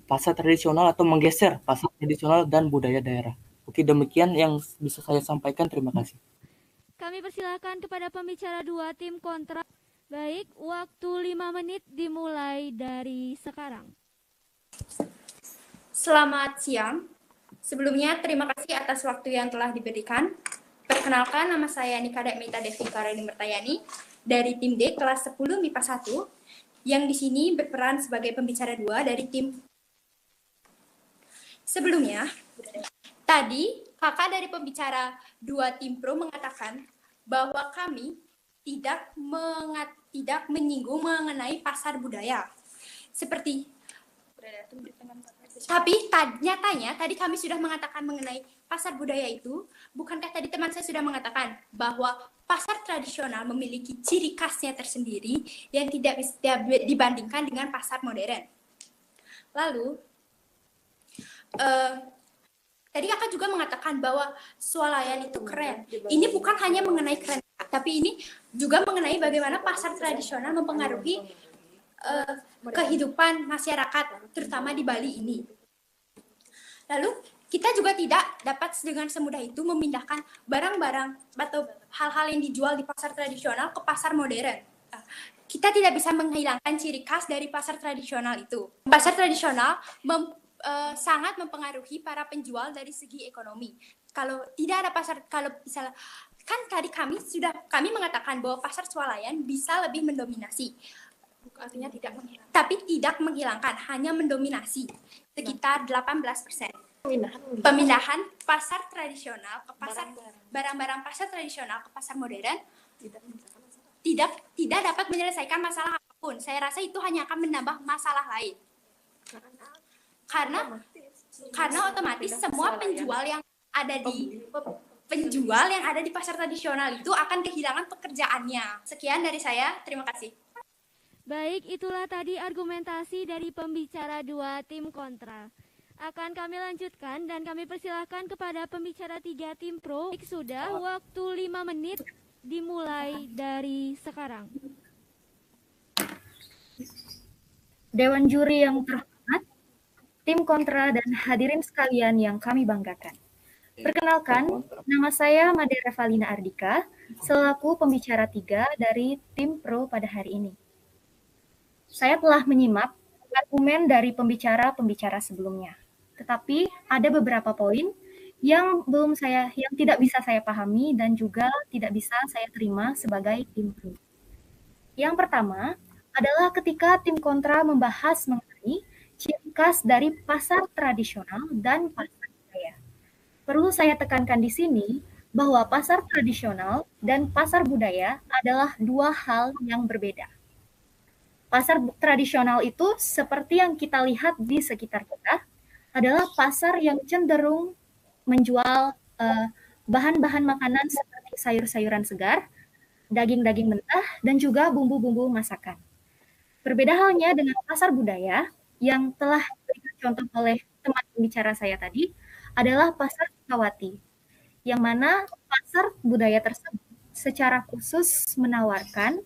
pasar tradisional atau menggeser pasar tradisional dan budaya daerah. Oke, demikian yang bisa saya sampaikan. Terima kasih. Kami persilakan kepada pembicara 2 tim kontra. Baik, waktu 5 menit dimulai dari sekarang. Selamat siang. Sebelumnya terima kasih atas waktu yang telah diberikan. Perkenalkan, nama saya Nika Mita Devi Karani Mertayani dari tim D kelas 10 MIPA 1 yang di sini berperan sebagai pembicara 2 dari tim. Sebelumnya, tadi kakak dari pembicara 2 tim pro mengatakan bahwa kami tidak menyinggung mengenai pasar budaya. Tapi nyatanya tadi kami sudah mengatakan mengenai pasar budaya itu, bukankah tadi teman saya sudah mengatakan bahwa pasar tradisional memiliki ciri khasnya tersendiri yang tidak bisa dibandingkan dengan pasar modern. Lalu, tadi kakak juga mengatakan bahwa swalayan itu keren. Ini bukan hanya mengenai keren, tapi ini juga mengenai bagaimana pasar tradisional mempengaruhi kehidupan masyarakat, terutama di Bali ini. Lalu, kita juga tidak dapat dengan semudah itu memindahkan barang-barang atau hal-hal yang dijual di pasar tradisional ke pasar modern. Kita tidak bisa menghilangkan ciri khas dari pasar tradisional itu. Pasar tradisional sangat mempengaruhi para penjual dari segi ekonomi. Kalau tidak ada pasar, kalau misalnya kan tadi kami mengatakan bahwa pasar swalayan bisa lebih mendominasi. Artinya tapi tidak menghilangkan, hanya mendominasi sekitar 18%. Pemindahan pasar tradisional ke pasar barang-barang pasar tradisional ke pasar modern tidak dapat menyelesaikan masalah apapun. Saya rasa itu hanya akan menambah masalah lain. Karena otomatis semua penjual yang ada di pasar tradisional itu akan kehilangan pekerjaannya. Sekian dari saya, terima kasih. Baik, itulah tadi argumentasi dari pembicara 2 tim kontra. Akan kami lanjutkan dan kami persilahkan kepada pembicara 3 tim pro. Sudah waktu 5 menit dimulai dari sekarang. Dewan juri yang terhormat, tim kontra dan hadirin sekalian yang kami banggakan. Perkenalkan, nama saya Made Revalina Ardika, selaku pembicara 3 dari tim pro pada hari ini. Saya telah menyimak argumen dari pembicara-pembicara sebelumnya. Tetapi ada beberapa poin yang tidak bisa saya pahami dan juga tidak bisa saya terima sebagai tim pro. Yang pertama adalah ketika tim kontra membahas mengenai ciri khas dari pasar tradisional dan pasar budaya. Perlu saya tekankan di sini bahwa pasar tradisional dan pasar budaya adalah dua hal yang berbeda. Pasar tradisional itu seperti yang kita lihat di sekitar kita adalah pasar yang cenderung menjual bahan-bahan makanan seperti sayur-sayuran segar, daging-daging mentah, dan juga bumbu-bumbu masakan. Berbeda halnya dengan pasar budaya yang telah diberikan contoh oleh teman pembicara saya tadi adalah pasar Sukawati, yang mana pasar budaya tersebut secara khusus menawarkan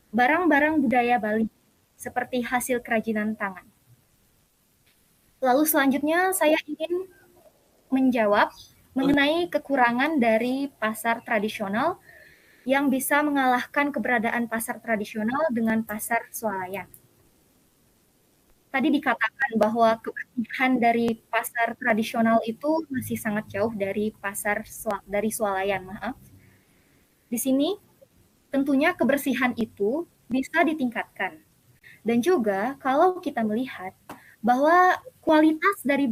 barang-barang budaya Bali seperti hasil kerajinan tangan. Lalu selanjutnya saya ingin menjawab mengenai kekurangan dari pasar tradisional yang bisa mengalahkan keberadaan pasar tradisional dengan pasar swalayan. Tadi dikatakan bahwa kebersihan dari pasar tradisional itu masih sangat jauh dari swalayan, maaf. Di sini tentunya kebersihan itu bisa ditingkatkan. Dan juga kalau kita melihat bahwa kualitas dari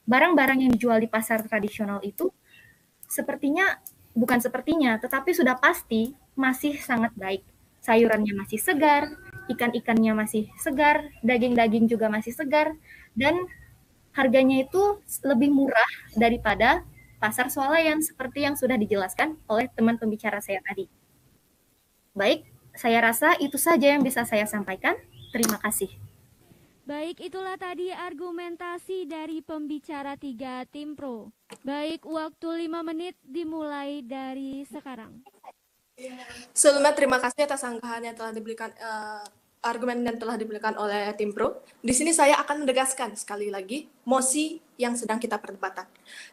barang-barang yang dijual di pasar tradisional itu tetapi sudah pasti masih sangat baik. Sayurannya masih segar, ikan-ikannya masih segar, daging-daging juga masih segar, dan harganya itu lebih murah daripada pasar swalayan seperti yang sudah dijelaskan oleh teman pembicara saya tadi. Baik, saya rasa itu saja yang bisa saya sampaikan. Terima kasih. Baik, itulah tadi argumentasi dari pembicara 3 tim pro. Baik, waktu 5 menit dimulai dari sekarang. Sebelumnya terima kasih atas sanggahan yang telah diberikan argumen yang telah diberikan oleh tim pro. Di sini saya akan menegaskan sekali lagi mosi yang sedang kita perdebatkan.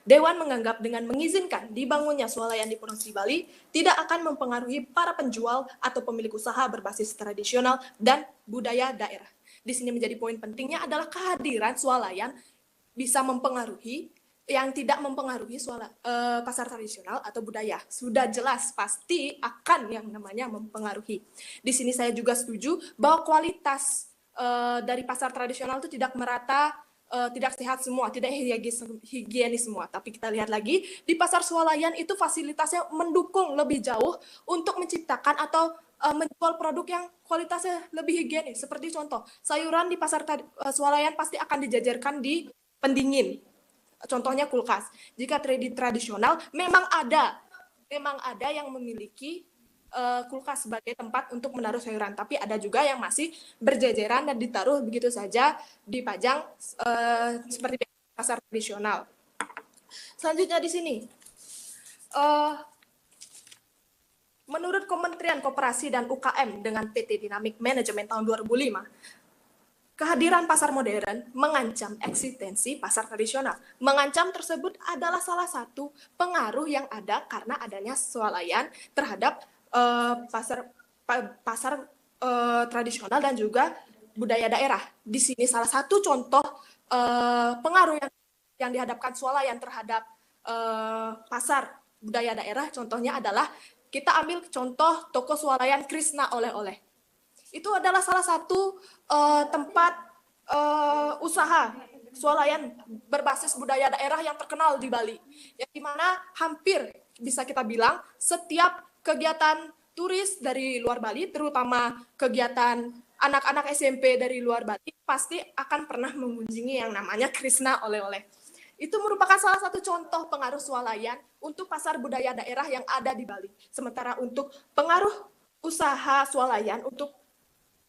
Dewan menganggap dengan mengizinkan dibangunnya swalayan di Provinsi Bali tidak akan mempengaruhi para penjual atau pemilik usaha berbasis tradisional dan budaya daerah. Di sini menjadi poin pentingnya adalah kehadiran swalayan bisa mempengaruhi yang tidak mempengaruhi pasar tradisional atau budaya. Sudah jelas pasti akan yang namanya mempengaruhi. Di sini saya juga setuju bahwa kualitas dari pasar tradisional itu tidak merata, tidak sehat semua, tidak higienis semua. Tapi kita lihat lagi, di pasar swalayan itu fasilitasnya mendukung lebih jauh untuk menciptakan atau menjual produk yang kualitasnya lebih higienis. Seperti contoh, sayuran di pasar swalayan pasti akan dijajarkan di pendingin. Contohnya kulkas. Jika tradisional memang ada yang memiliki kulkas sebagai tempat untuk menaruh sayuran, tapi ada juga yang masih berjejeran dan ditaruh begitu saja dipajang seperti pasar tradisional. Selanjutnya di sini, menurut Kementerian Koperasi dan UKM dengan PT Dynamic Management tahun 2005, kehadiran pasar modern mengancam eksistensi pasar tradisional. Mengancam tersebut adalah salah satu pengaruh yang ada karena adanya swalayan terhadap pasar tradisional dan juga budaya daerah. Di sini salah satu contoh pengaruh yang dihadapkan swalayan terhadap pasar budaya daerah, contohnya adalah kita ambil contoh toko swalayan Krishna oleh-oleh. Itu adalah salah satu tempat usaha swalayan berbasis budaya daerah yang terkenal di Bali, yang dimana hampir bisa kita bilang setiap kegiatan turis dari luar Bali, terutama kegiatan anak-anak SMP dari luar Bali, pasti akan pernah mengunjungi yang namanya Krishna oleh-oleh. Itu merupakan salah satu contoh pengaruh swalayan untuk pasar budaya daerah yang ada di Bali. Sementara untuk pengaruh usaha swalayan untuk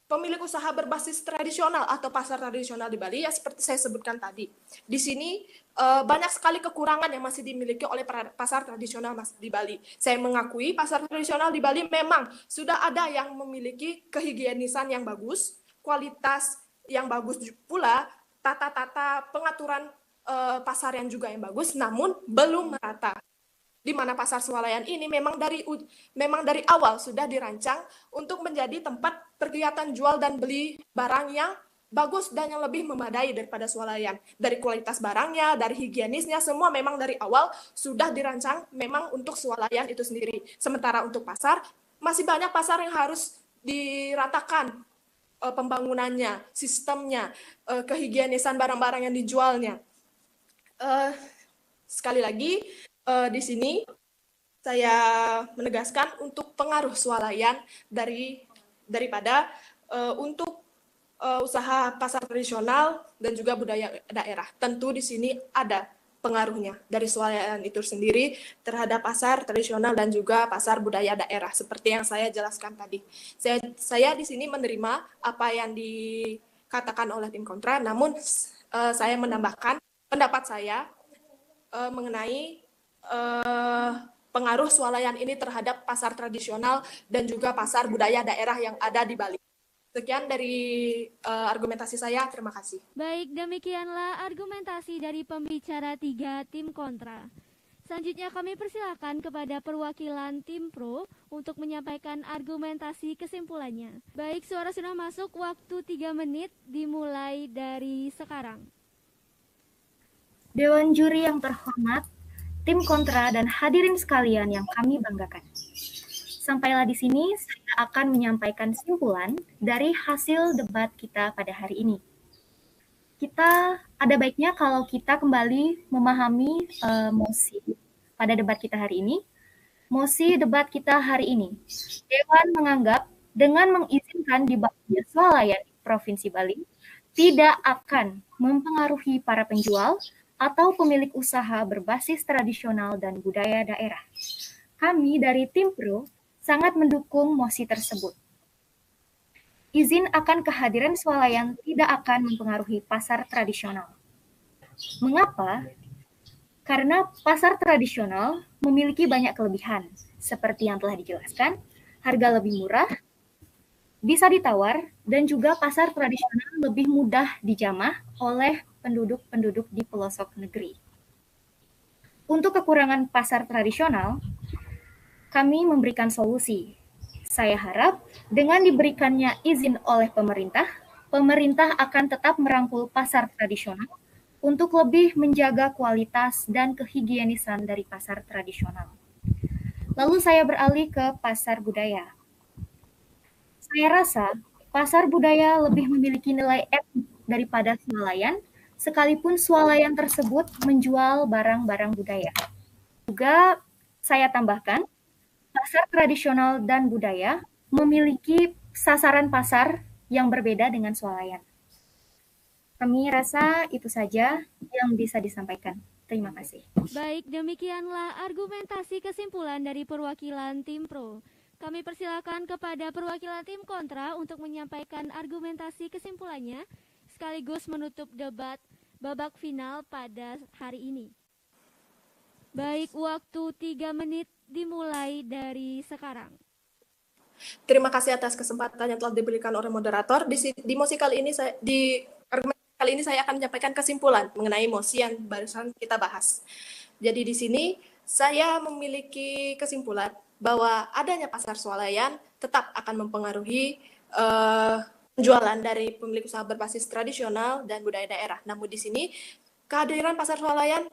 pemilik usaha berbasis tradisional atau pasar tradisional di Bali, ya seperti saya sebutkan tadi. Di sini banyak sekali kekurangan yang masih dimiliki oleh pasar tradisional di Bali. Saya mengakui pasar tradisional di Bali memang sudah ada yang memiliki kehigienisan yang bagus, kualitas yang bagus pula, tata-tata pengaturan pasar yang juga yang bagus, namun belum merata. Di mana pasar swalayan ini memang dari awal sudah dirancang untuk menjadi tempat kegiatan jual dan beli barang yang bagus dan yang lebih memadai daripada swalayan. Dari kualitas barangnya, dari higienisnya, semua memang dari awal sudah dirancang memang untuk swalayan itu sendiri. Sementara untuk pasar, masih banyak pasar yang harus diratakan pembangunannya, sistemnya, kehigienisan barang-barang yang dijualnya. Sekali lagi, di sini saya menegaskan untuk pengaruh swalayan daripada untuk usaha pasar tradisional dan juga budaya daerah. Tentu di sini ada pengaruhnya dari swalayan itu sendiri terhadap pasar tradisional dan juga pasar budaya daerah seperti yang saya jelaskan tadi. Saya di sini menerima apa yang dikatakan oleh tim kontra, namun saya menambahkan pendapat saya mengenai pengaruh swalayan ini terhadap pasar tradisional dan juga pasar budaya daerah yang ada di Bali. Sekian dari argumentasi saya, terima kasih. Baik, demikianlah argumentasi dari pembicara 3 tim kontra. Selanjutnya kami persilakan kepada perwakilan tim pro untuk menyampaikan argumentasi kesimpulannya. Baik, suara sudah masuk, waktu 3 menit dimulai dari sekarang. Dewan juri yang terhormat, tim kontra dan hadirin sekalian yang kami banggakan. Sampailah di sini saya akan menyampaikan kesimpulan dari hasil debat kita pada hari ini. Kita ada baiknya kalau kita kembali memahami mosi pada debat kita hari ini. Mosi debat kita hari ini, Dewan menganggap dengan mengizinkan dibangunnya swalayan di Provinsi Bali tidak akan mempengaruhi para penjual atau pemilik usaha berbasis tradisional dan budaya daerah. Kami dari tim pro sangat mendukung mosi tersebut. Izin akan kehadiran swalayan tidak akan mempengaruhi pasar tradisional. Mengapa? Karena pasar tradisional memiliki banyak kelebihan, seperti yang telah dijelaskan, harga lebih murah, bisa ditawar, dan juga pasar tradisional lebih mudah dijamah oleh penduduk-penduduk di pelosok negeri. Untuk kekurangan pasar tradisional, kami memberikan solusi. Saya harap dengan diberikannya izin oleh pemerintah, pemerintah akan tetap merangkul pasar tradisional untuk lebih menjaga kualitas dan kehigienisan dari pasar tradisional. Lalu saya beralih ke pasar budaya. Saya rasa pasar budaya lebih memiliki nilai etik daripada swalayan, sekalipun swalayan tersebut menjual barang-barang budaya. Juga saya tambahkan, pasar tradisional dan budaya memiliki sasaran pasar yang berbeda dengan swalayan. Kami rasa itu saja yang bisa disampaikan. Terima kasih. Baik, demikianlah argumentasi kesimpulan dari perwakilan tim pro. Kami persilakan kepada perwakilan tim kontra untuk menyampaikan argumentasi kesimpulannya sekaligus menutup debat babak final pada hari ini. Baik, waktu 3 menit dimulai dari sekarang. Terima kasih atas kesempatan yang telah diberikan oleh moderator. Di mosi kali ini saya akan menyampaikan kesimpulan mengenai mosi yang barusan kita bahas. Jadi di sini saya memiliki kesimpulan bahwa adanya pasar swalayan tetap akan mempengaruhi penjualan dari pemilik usaha berbasis tradisional dan budaya daerah. Namun di sini kehadiran pasar swalayan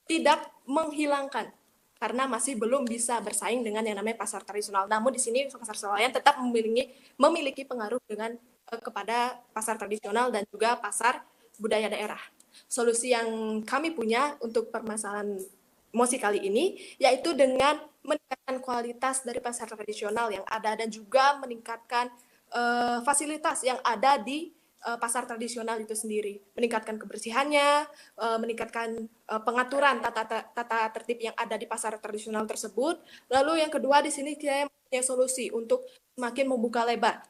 tidak menghilangkan karena masih belum bisa bersaing dengan yang namanya pasar tradisional. Namun di sini pasar swalayan tetap memiliki pengaruh kepada pasar tradisional dan juga pasar budaya daerah. Solusi yang kami punya untuk permasalahan mosi kali ini yaitu dengan meningkatkan kualitas dari pasar tradisional yang ada dan juga meningkatkan fasilitas yang ada di pasar tradisional itu sendiri, meningkatkan kebersihannya, meningkatkan pengaturan tata tertib yang ada di pasar tradisional tersebut. Lalu yang kedua di sini kita punya solusi untuk semakin membuka lebar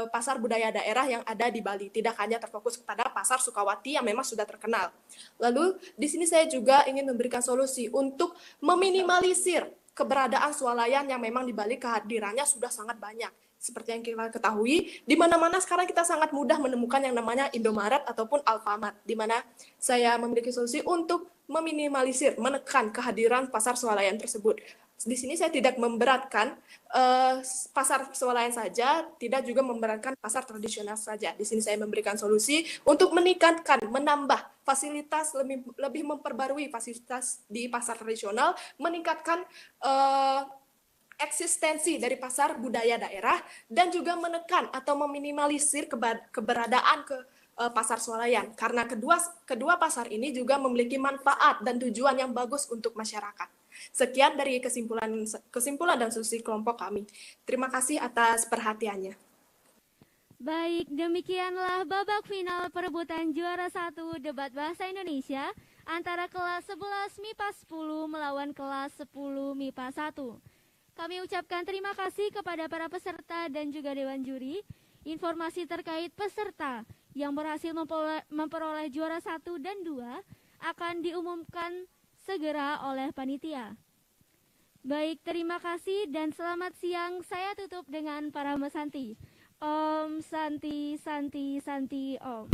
pasar budaya daerah yang ada di Bali, tidak hanya terfokus kepada pasar Sukawati yang memang sudah terkenal. Lalu di sini saya juga ingin memberikan solusi untuk meminimalisir keberadaan swalayan yang memang di Bali kehadirannya sudah sangat banyak. Seperti yang kita ketahui, di mana-mana sekarang kita sangat mudah menemukan yang namanya Indomaret ataupun Alfamart, di mana saya memiliki solusi untuk meminimalisir, menekan kehadiran pasar swalayan tersebut. Di sini saya tidak memberatkan pasar swalayan saja, tidak juga memberatkan pasar tradisional saja. Di sini saya memberikan solusi untuk meningkatkan, menambah fasilitas, lebih memperbarui fasilitas di pasar tradisional, meningkatkan eksistensi dari pasar budaya daerah dan juga menekan atau meminimalisir keberadaan pasar swalayan, karena kedua pasar ini juga memiliki manfaat dan tujuan yang bagus untuk masyarakat. Sekian dari kesimpulan dan diskusi kelompok kami. Terima kasih atas perhatiannya. Baik, demikianlah babak final perebutan juara 1 debat bahasa Indonesia antara kelas 11 MIPA 10 melawan kelas 10 MIPA 1. Kami ucapkan terima kasih kepada para peserta dan juga Dewan Juri. Informasi terkait peserta yang berhasil memperoleh juara 1 dan 2 akan diumumkan segera oleh panitia. Baik, terima kasih dan selamat siang. Saya tutup dengan Parama Santi. Om Santi Santi Santi Om.